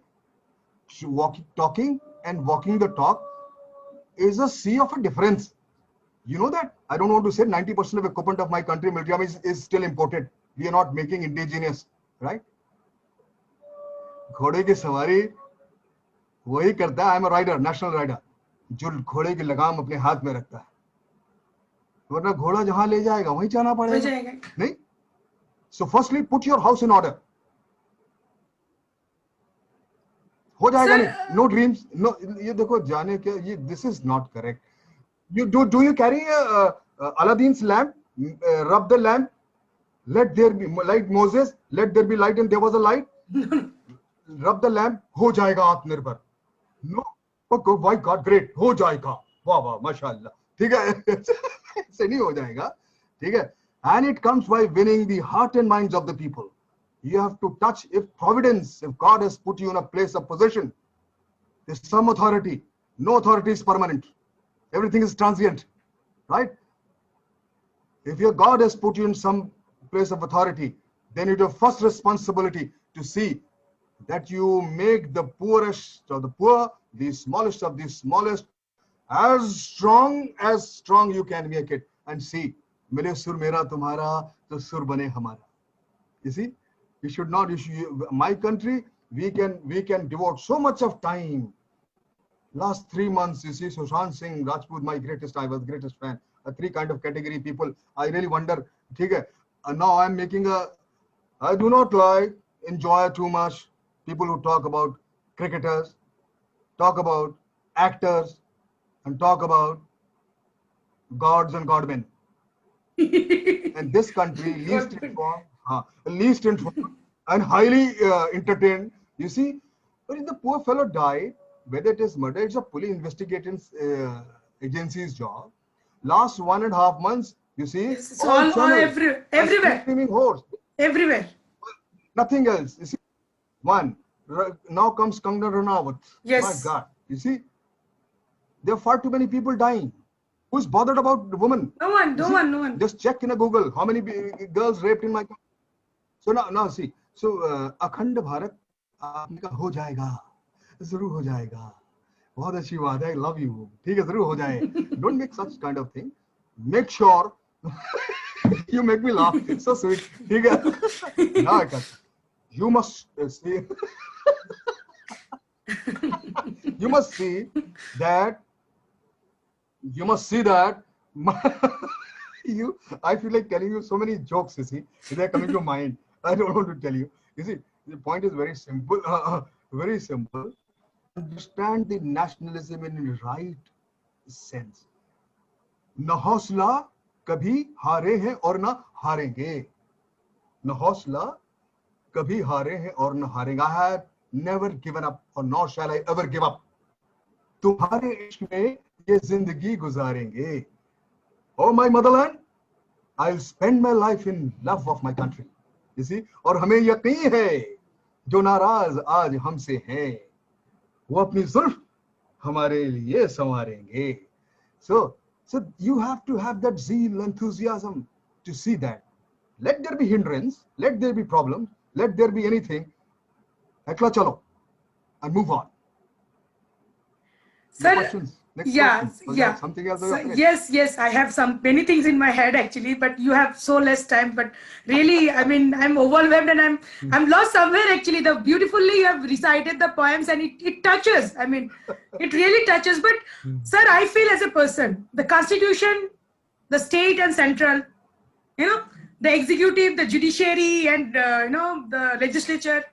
B: talking and walking the talk is a sea of a difference. You know that? I don't want to say 90% of equipment of my country military army is still imported. We are not making indigenous, right? घोड़े की सवारी वही करता है, I am a rider, national rider, जो घोड़े की लगाम अपने हाथ में रखता है, वरना घोड़ा जहां ले जाएगा वहीं जाना पड़ेगा। नहीं? So firstly, put your house in order. हो जाएगा
A: Sir,
B: नहीं, no dreams, no. ये देखो जाने क्या, ये this is not correct. You do you carry Aladdin's lamp, rub the lamp, let there be like Moses, let there be light, and there was a light. Rub the lamp, हो जाएगा आत्मनिर्भर. No, oh my God, great, हो जाएगा, वाह वाह माशाल्लाह, ठीक है. ऐसे नहीं हो जाएगा, ठीक है. And it comes by winning the heart and minds of the people. You have to touch, if providence, if God has put you in a place of position, there's some authority. No authority is permanent. Everything is transient, right? If your God has put you in some place of authority, then it's your first responsibility to see that you make the poorest of the poor, the smallest of the smallest, as strong you can make it. And see, मिले सुर मेरा तुम्हारा तो सुर बने हमारा. You see, you should not. My country, we can devote so much of time. Last 3 months, you see, Sushant Singh Rajput, I was greatest fan. 3 kind of category people. I really wonder. Okay, now I'm making I do not enjoy too much people who talk about cricketers, talk about actors, and talk about gods and godmen. And this country, least informed and highly entertained. You see, but if the poor fellow died, whether it is murder, it's a police investigating agency's job. Last 1.5 months, you see,
A: it's all everywhere.
B: Screaming horse.
A: Everywhere.
B: Nothing else. You see, now comes Kangana Ranaut.
A: Yes.
B: My God. You see, there are far too many people dying. Who's bothered about the woman?
A: No one.
B: Just check in a Google how many girls raped in my country. So now see. So Akhand Bharat आपने कहा हो जाएगा, जरूर हो जाएगा, बहुत अच्छी बात है, I love you, ठीक है, जरूर हो जाए. Don't make such kind of thing. Make sure. You make me laugh. It's so sweet. ठीक है. Now I can. You must see. You must see that. I feel like telling you so many jokes, you see. They're coming to mind. I don't want to tell you. You see, the point is very simple. Very simple. Understand the nationalism in the right sense. न हौसला कभी हारे हैं और न हारेंगे. न हौसला कभी हारे हैं और न हारेंगे. I have never given up, or nor shall I ever give up. तुम्हारे इश्क में ये जिंदगी गुजारेंगे. Oh my motherland, I'll spend my life in love of my country. You see, और हमें यकीन है जो नाराज आज हमसे हैं वो अपनी जुल्फ हमारे लिए संवारेंगे. So you have to have that zeal, enthusiasm to see that. Let there be hindrance, let there be problems, let there be anything. Ekla chalo and move on.
A: Sir,
B: questions?
A: Yeah.
B: Something else?
A: So, yes, I have many things in my head actually, but you have so less time. But really, I mean, I'm overwhelmed and I'm lost somewhere actually. The beautifully you have recited the poems and it touches. I mean, it really touches. But sir, I feel as a person, the Constitution, the state and central, the executive, the judiciary, and the legislature,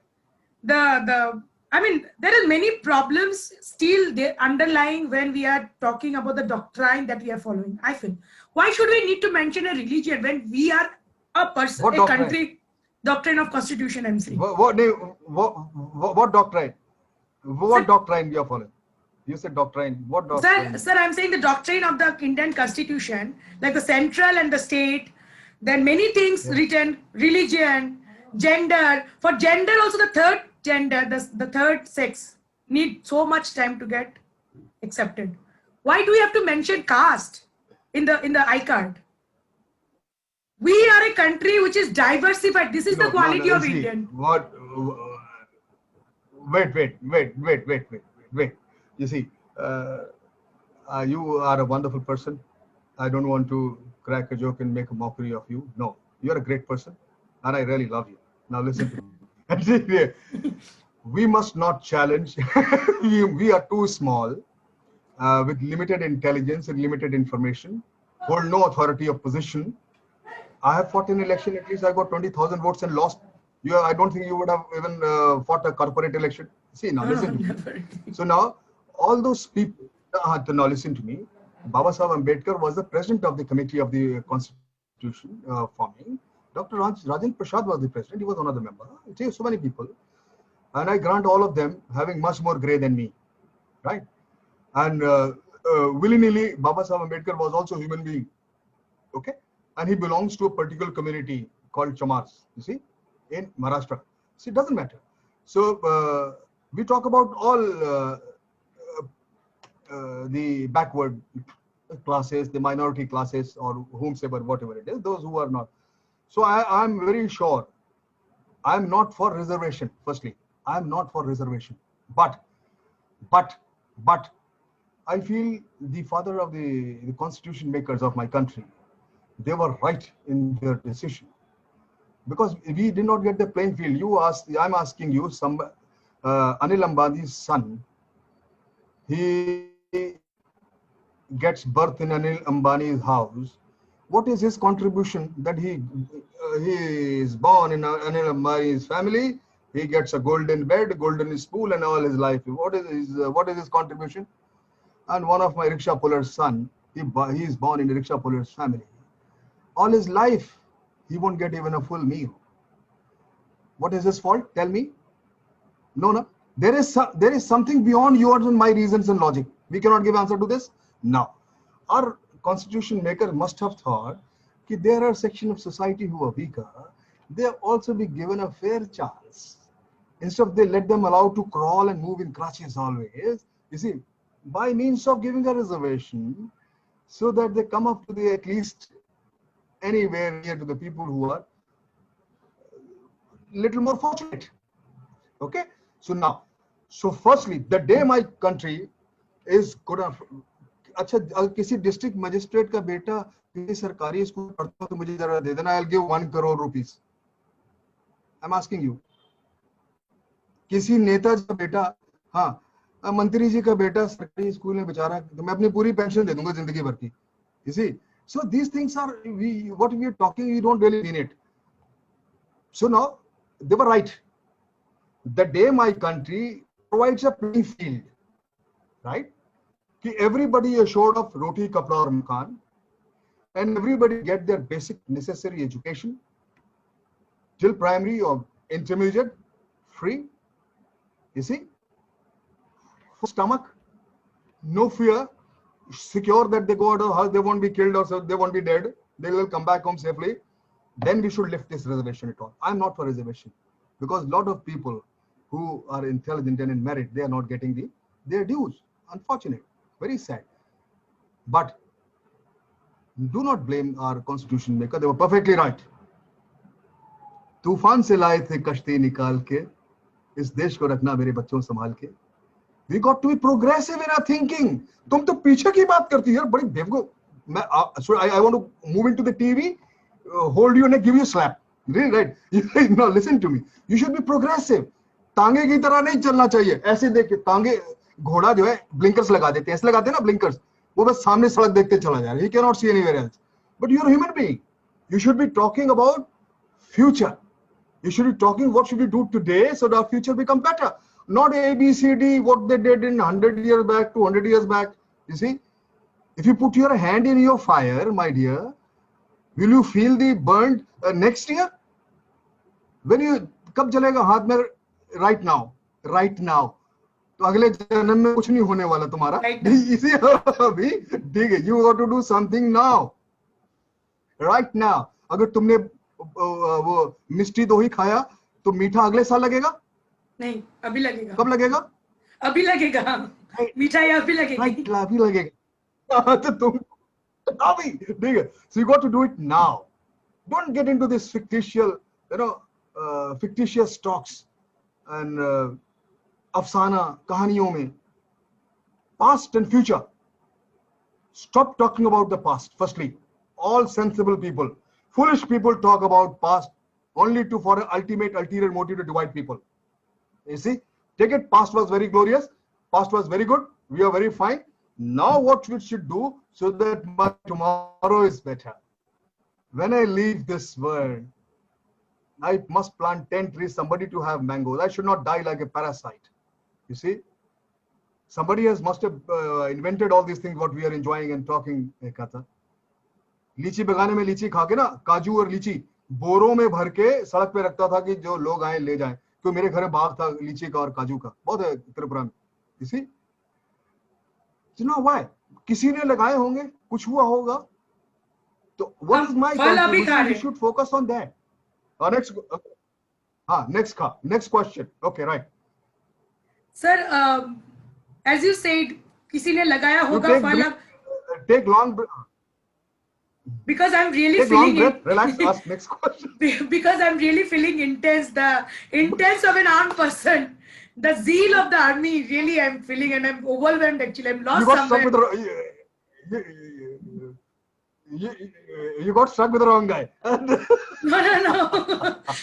A: I mean, there are many problems still there underlying when we are talking about the doctrine that we are following. I feel, why should we need to mention a religion when we are a person, a country? Doctrine of Constitution, I'm saying.
B: What doctrine? What doctrine you are following? You said doctrine. What doctrine?
A: Sir, I'm saying the doctrine of the Indian Constitution, like the central and the state. Then many things written, religion, gender. For gender also, the third gender, the third sex need so much time to get accepted. Why do we have to mention caste in the iCard? We are a country which is diversified. This is the quality of Indian.
B: What? Wait. You see, you are a wonderful person. I don't want to crack a joke and make a mockery of you. No, you're a great person, and I really love you. Now listen to me. We must not challenge. we are too small, with limited intelligence and limited information, hold no authority of position. I have fought an election, at least I got 20,000 votes and lost I don't think you would have even fought a corporate election. See, now
A: No,
B: listen to me.
A: never.
B: So now, all those people, now listen to me. Baba Sahib Ambedkar was the president of the committee of the constitution forming. Dr. Rajendra Prasad was the president. He was one of the members. So many people. And I grant all of them having much more gray than me. Right? And willy-nilly, Baba Sahib Ambedkar was also a human being. Okay? And he belongs to a particular community called Chamars, you see, in Maharashtra. See, it doesn't matter. So we talk about all the backward classes, the minority classes, or whomsoever, whatever it is, those who are not. So I'm very sure I'm not for reservation. Firstly, I'm not for reservation. But I feel the father of the constitution makers of my country, they were right in their decision, because we did not get the playing field. You asked, I'm asking you, Anil Ambani's son, he gets birth in Anil Ambani's house. What is his contribution that he is born in Anil Ambani's family? He gets a golden bed, golden spoon, and all his life. What is his contribution? And one of my rickshaw puller's son, he is born in a rickshaw puller's family. All his life, he won't get even a full meal. What is his fault? Tell me. No. There is something beyond yours and my reasons and logic. We cannot give answer to this. Now, our constitution maker must have thought that there are sections of society who are weaker. They also be given a fair chance. Instead of they let them allowed to crawl and move in crutches always. You see, by means of giving a reservation, so that they come up to the at least anywhere near to the people who are little more fortunate. Okay, so firstly, the day my country is good enough. अच्छा, किसी district magistrate का बेटा किसी सरकारी school पढ़ता तो मुझे जरा दे देना, I'll give 1 crore rupees. I'm asking you. किसी नेता का बेटा, हाँ, मंत्री जी का बेटा सरकारी स्कूल में बेचारा, तो मैं अपनी पूरी पेंशन दे दूंगा जिंदगी भर की. You see, so these things are what we are talking. We don't really mean it. So now they were right. The day my country provides a playing field, right? Everybody is assured of roti, kapda, or makan, and everybody get their basic necessary education till primary or intermediate free. You see, for stomach, no fear, secure that they go out of the house, they won't be killed or they won't be dead. They will come back home safely. Then we should lift this reservation at all. I'm not for reservation, because a lot of people who are intelligent and in merit, they are not getting their dues. Unfortunate, very sad. But do not blame our constitution maker. They were perfectly right. तूफान से लाए थे कश्ती निकाल के, इस देश को रखना मेरे बच्चों संभाल के. We got to be progressive in our thinking. तुम तो पीछे की बात करती है, बड़ी बेवकूफ. I want to move into the TV, hold you and give you a slap. Really, right? Now listen to me. You should be progressive. तांगे की तरह नहीं चलना चाहिए. ऐसे देख के तांगे, घोड़ा जो है ब्लिंकर्स लगा देते हैं, ऐसे लगाते हैं ना ब्लिंकर्स, वो बस सामने सड़क देखते चला जा रहा है. He cannot see anywhere else. But you're a human being. You should be talking about future. You should be talking what should we do today so that our future become better. Not A, B, C, D, what they did in 100 years back, 200 years back. You see, if you put your hand in your fire, my dear, will you feel the burnt next year? When you, कब जलेगा हाथ में? Right now. तो अगले जन्म में कुछ नहीं होने वाला तुम्हारा. इसी अभी ठीक है. You got to do something now. Right now. अगर तुमने वो मिष्टी दोही खाया तो मीठा अगले साल लगेगा?
A: नहीं, अभी लगेगा.
B: कब लगेगा?
A: अभी लगेगा. मिठाई अभी लगेगा.
B: Right, अभी लगेगा. तो तुम अभी ठीक है. So you got to do it now. Don't get into this fictitious, fictitious talks and अफसाना कहानियों में. Past and future. Stop talking about the past. Firstly, all sensible people. Foolish people talk about past only for an ulterior motive to divide people. You see, take it. Past was very glorious. Past was very good. We are very fine. Now what we should do so that my tomorrow is better. When I leave this world, I must plant 10 trees, somebody to have mangoes. I should not die like a parasite. You see, somebody must have invented all these things what we are enjoying and talking. Kata. लीची बगाने में लीची खा के ना, काजू और लीची बोरों में भर के सड़क पे रखता था कि जो लोग आए ले जाएं। तो मेरे घर में बाग था लीची का और काजू का, बहुत है त्रिपुरा में। You see? You know why? किसी ने लगाए होंगे, कुछ हुआ होगा। तो what is my contribution? We should focus on that. Next question. Okay, right.
A: Sir, as you said, किसी ने लगाया होगा फल।
B: Take long.
A: Because I'm really feeling
B: it. Relax. Ask next question.
A: Because I'm really feeling intense, the intense of an armed person, the zeal of the army. Really, I'm feeling, and I'm overwhelmed. Actually, I'm lost.
B: You got stuck with the wrong guy.
A: No.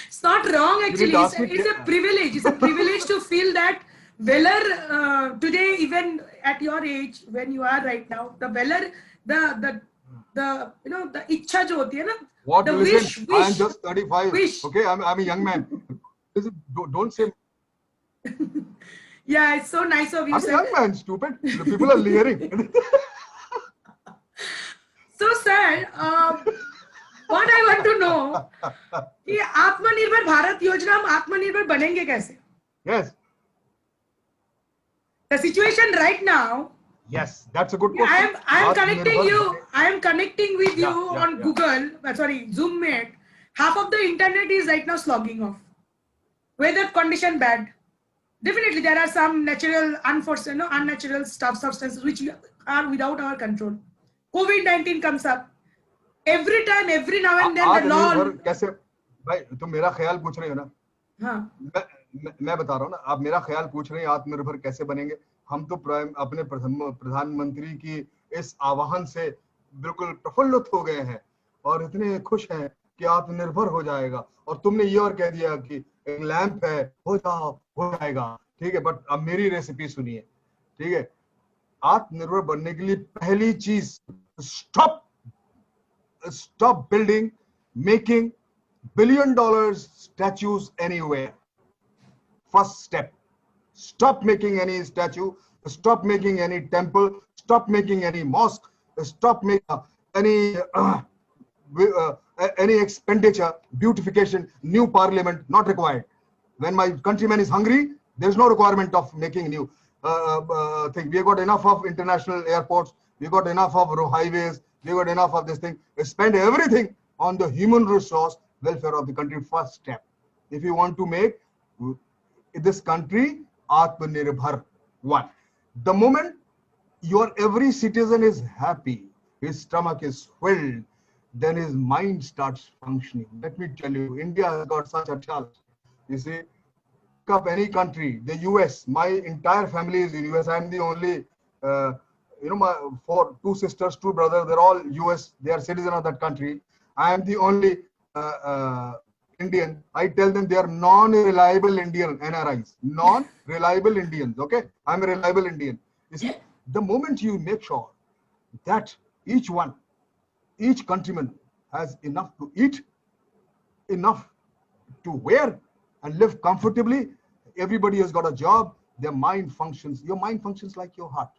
A: It's not wrong. Actually, it's a privilege. It's a privilege to feel that valor today, even at your age, when you are right now, the valor, the you know, the ichha jo hoti hai na,
B: what
A: the
B: listen,
A: wish,
B: I am just 35.
A: wish.
B: Okay, I'm a young man. Don't say.
A: Yeah, it's so nice of you.
B: I'm a young man, stupid. The people are leering.
A: So, sir, what I want to know कि आत्मनिर्भर भारत योजना हम आत्मनिर्भर बनेंगे कैसे?
B: Yes.
A: The situation right now.
B: Yes, that's a good question.
A: I am connecting you. I am connecting with you on Google. Sorry, Zoom Meet. Half of the internet is right now slogging off. Weather condition bad. Definitely, there are some natural, unforeseen, unnatural substances which are without our control. COVID-19 comes up. Every time, every now and then, the law.
B: कैसे भाई तुम मेरा ख्याल पूछ रहे हो ना?
A: हाँ.
B: मैं बता रहा हूँ ना, आप मेरा ख्याल पूछ रहे हैं आत्मनिर्भर कैसे बनेंगे। हम तो अपने प्रधानमंत्री की इस आह्वान से बिल्कुल प्रफुल्लित हो गए हैं और इतने खुश हैं कि आत्मनिर्भर हो जाएगा। और तुमने ये और कह दिया कि एक लैंप है, हो जाएगा, ठीक है। बट अब मेरी रेसिपी सुनिए, ठीक है। आत्मनिर्भर बनने के लिए पहली चीज, stop building, making $1 billion statues anywhere. First step. Stop making any statue, stop making any temple, stop making any mosque, stop making any expenditure, beautification, new parliament, not required. When my countryman is hungry, there's no requirement of making new thing. We got enough of international airports, we got enough of highways, we got enough of this thing. Spend everything on the human resource welfare of the country. First step. If you want to make this country Atmanirbhar. One, the moment your every citizen is happy, his stomach is filled, then his mind starts functioning. Let me tell you, India has got such a challenge. You see, pick up any country, the US, my entire family is in US. I'm the only, my two sisters, two brothers, they're all US. They are citizens of that country. I am the only Indian. I tell them they are non-reliable Indian NRIs, non-reliable Indians. Okay, I'm a reliable Indian. You see, the moment you make sure that each countryman has enough to eat, enough to wear, and live comfortably, everybody has got a job. Their mind functions. Your mind functions like your heart.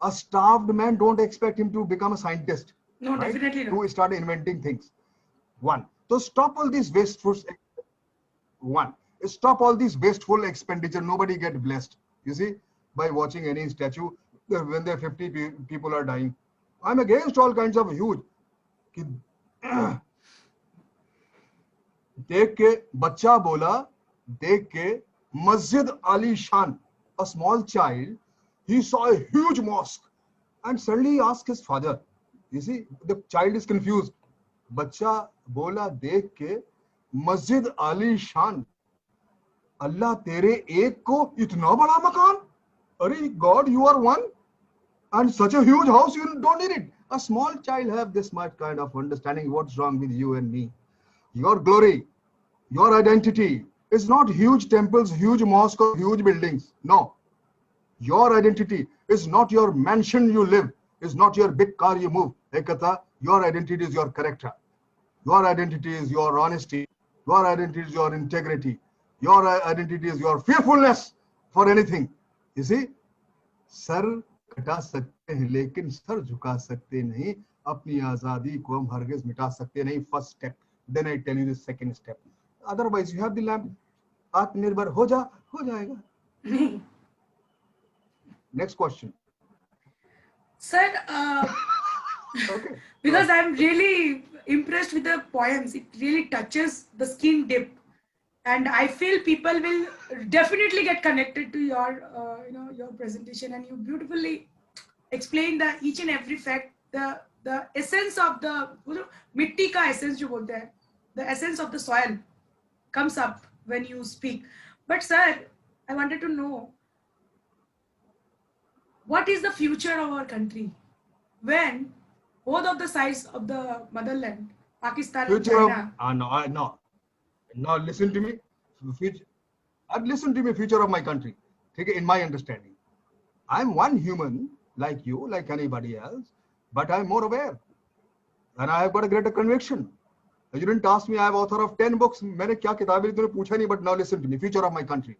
B: A starved man, don't expect him to become a scientist.
A: No, right? Definitely not.
B: To start inventing things. One. So stop all these wasteful. Stop all these wasteful expenditure. Nobody get blessed. You see, by watching any statue when there 50 people are dying. I'm against all kinds of huge. देख के बच्चा बोला, देख के Masjid Ali Shan, a small child, he saw a huge mosque and suddenly he asked his father. You see, the child is confused. बच्चा बोला देख के मस्जिद आली शान, अल्लाह तेरे एक को इतना बड़ा मकान, अरे God, you are one and such a huge house, you don't need it. A small child have this much kind of understanding. What's wrong with you and me? Your glory, your identity is not huge temples, huge mosques, or huge buildings. No, your identity is not your mansion you live, is not your big car you move. Ekata, your identity is your character. Your identity is your honesty. Your identity is your integrity. Your identity is your fearfulness for anything. You see, sir कटा सकते हैं लेकिन sir झुका सकते नहीं. अपनी आजादी को हम हरगिज मिटा सकते नहीं. First step. Then I tell you the second step. Otherwise, you have the lamp. आत्मनिर्भर हो जाएगा. Next question.
A: Sir,
B: Okay.
A: because I'm really impressed with the poems. It really touches the skin deep, and I feel people will definitely get connected to your, your presentation, and you beautifully explain the each and every fact, the essence of the, मिट्टी का essence जो बोलते हैं, the essence of the soil comes up when you speak. But sir, I wanted to know, what is the future of our country when both of the sides of the motherland, Pakistan and
B: Future of
A: China?
B: no. Now listen to me. Listen to me. Future of my country. Okay, in my understanding, I'm one human like you, like anybody else, but I'm more aware, and I have got a greater conviction. You didn't ask me. I have author of 10 books. मैंने क्या किताबें तूने पूछा नहीं. But now listen to me. Future of my country.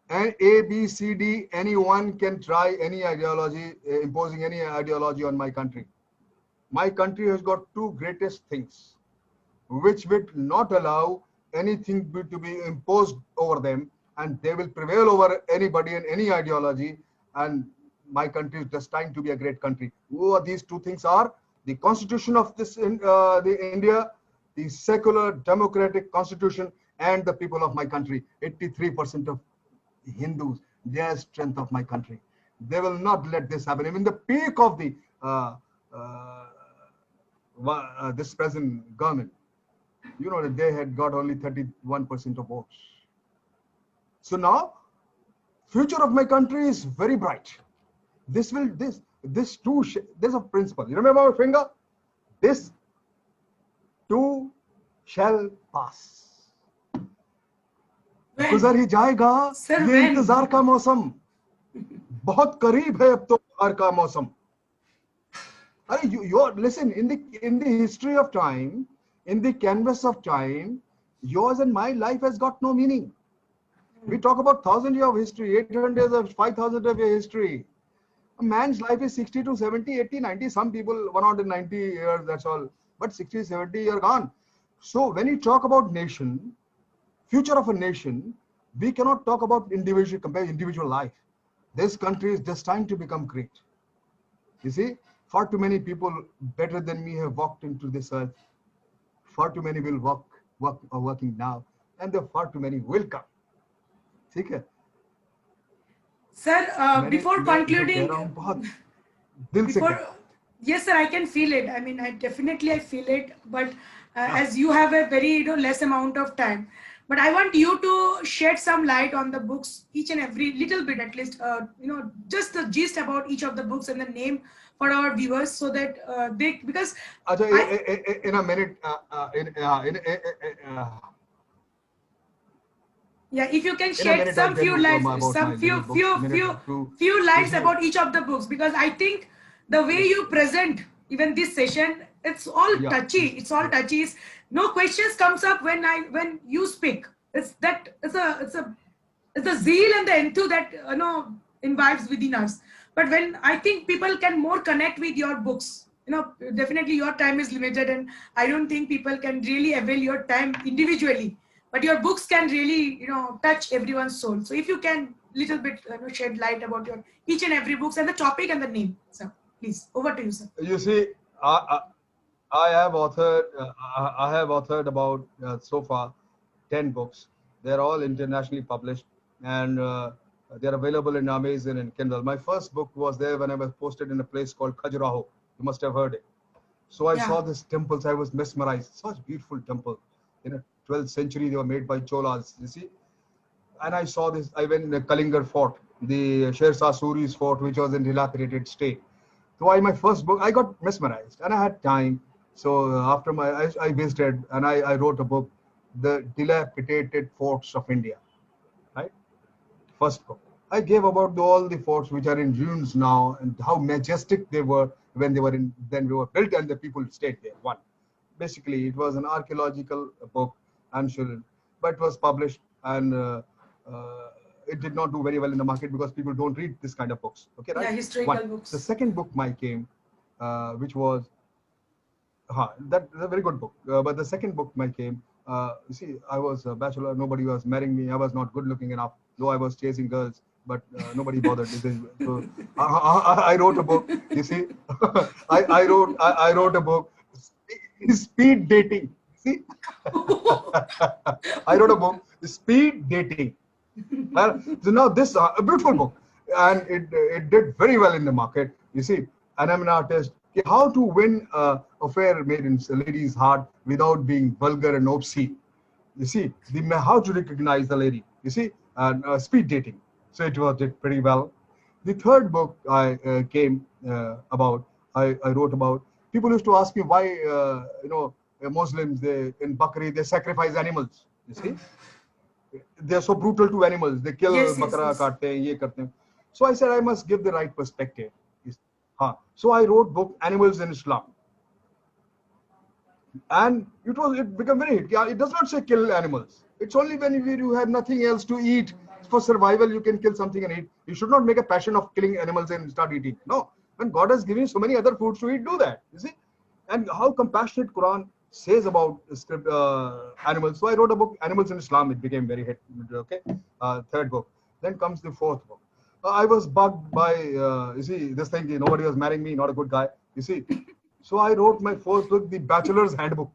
B: And A, B, C, D, anyone can try any ideology, imposing any ideology on my country. My country has got two greatest things, which will not allow anything to be imposed over them, and they will prevail over anybody and any ideology, and my country is destined to be a great country. What these two things are: the constitution of the India, the secular democratic constitution, and the people of my country. 83% of Hindus, they are strength of my country. They will not let this happen. Even the peak of the this present government, you know, that they had got only 31% of votes. So now, future of my country is very bright. This too, there's a principle. You remember my finger? This too shall pass. गुजर ही जाएगा ये इंतजार का मौसम. बहुत करीब है अब तो बाहर का मौसम. अरे you listen, in the history of time, in the canvas of time, yours and my life has got no meaning. We talk about 1,000 years of history, 800 years of 5,000 of history. A man's life is 60 to 70, 80, 90. Some people 190 years, that's all. But 60, 70 years gone. So when you talk about nation, future of a nation, we cannot talk about individual life. This country is destined to become great. You see, far too many people better than me have walked into this earth. Far too many will are working now, and there far too many will come. Okay?
A: Sir, before concluding, yes, sir, I can feel it. I mean, I feel it. But as you have a very less amount of time, but I want you to shed some light on the books, each and every little bit, at least, just the gist about each of the books and the name for our viewers, so that they, because
B: in a minute,
A: yeah, if you can shed some few lines, few lines about each of the books, because I think the way you present even this session, it's all touchy. It's all touchy. No questions comes up when you speak. It's the zeal and the enthusiasm that imbibes within us. But when I think people can more connect with your books, definitely your time is limited, and I don't think people can really avail your time individually. But your books can really, touch everyone's soul. So if you can little bit shed light about your each and every books and the topic and the name, sir, please, over to you, sir.
B: You see, I have authored about so far 10 books. They're all internationally published, and they're available in Amazon and Kindle. My first book was there when I was posted in a place called Khajuraho. You must have heard it. So I saw these temples. I was mesmerized. Such beautiful temple. 12th century, they were made by Cholas, you see. And I saw this. I went in the Kalinga fort, the Sher Shah Suri's fort, which was in dilapidated state. So my first book, I got mesmerized, and I had time. So after I visited, and I wrote a book, The Dilapidated Forts of India, right? First book. I gave about all the forts which are in ruins now, and how majestic they were when they were built and the people stayed there. One. basically it was an archaeological book, I'm sure, but it was published, and it did not do very well in the market because people don't read this kind of books. Okay,
A: Yeah,
B: right?
A: historical
B: One. The
A: books.
B: second book my came, which was that's a very good book. But the second book my came. You see, I was a bachelor. Nobody was marrying me. I was not good looking enough, though I was chasing girls. But nobody bothered. So I wrote a book. You see, I wrote a book, speed dating. See, I wrote a book, speed dating. So now this a beautiful book, and it did very well in the market. You see, and I'm an artist. How to win a fair maiden's lady's heart without being vulgar and obscene. You see, how to recognize the lady. You see, and speed dating. So it was did pretty well. The third book I came about, I wrote about. People used to ask me why Muslims they in Bakri they sacrifice animals. You see, they are so brutal to animals. They kill
A: Yes, yes,
B: bakra,
A: yes.
B: kaatte hain, ye karte hain. So I said I must give the right perspective. So I wrote book Animals in Islam, and it became very hit. Yeah, it does not say kill animals. It's only when you have nothing else to eat for survival you can kill something and eat. You should not make a passion of killing animals and start eating. No, when God has given you so many other foods to eat, do that. You see, and how compassionate Quran says about animals. So I wrote a book, Animals in Islam. It became very hit. Okay, third book. Then comes the fourth book. I was bugged by you see this thing. Nobody was marrying me. Not a good guy. You see, so I wrote my fourth book, The Bachelor's Handbook.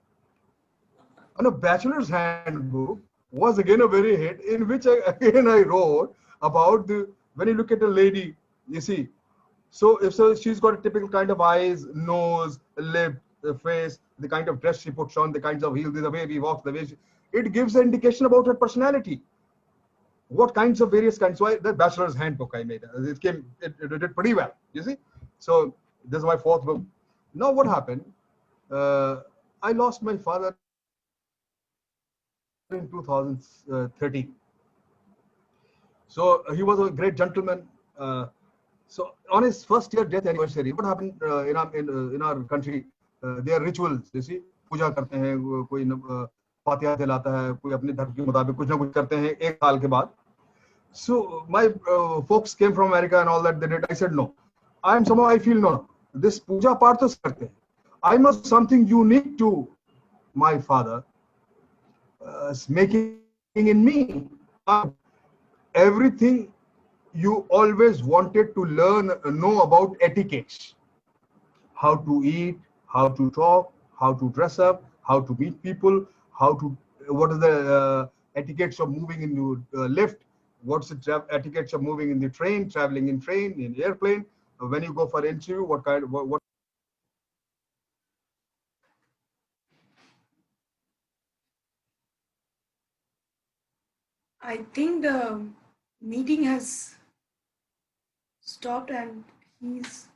B: And a Bachelor's Handbook was again a very hit, in which again I wrote about the when you look at a lady, you see, so she's got a typical kind of eyes, nose, lip, face, the kind of dress she puts on, the kinds of heels, the way we walk, the way it gives an indication about her personality. What kinds of various kinds. So the Bachelor's Handbook I made. It did pretty well. You see, so this is my fourth book. Now what happened? I lost my father in 2013. So he was a great gentleman. So on his first year death anniversary, what happened in our country? There are rituals. You see, पूजा करते हैं, कोई फातिहा दिलाता है, कोई अपने धर्म के मुताबिक कुछ ना कुछ करते हैं एक साल के बाद. So my folks came from America and all that they did. I said no. I feel no. This puja part to karte. I must something unique to my father making in me. Everything you always wanted to learn, know about etiquettes. How to eat, how to talk, how to dress up, how to meet people, what are the etiquettes of moving in the lift, what's the etiquettes of moving in the train, traveling in train, in airplane, when you go for interview, what
A: I think the meeting has stopped and he's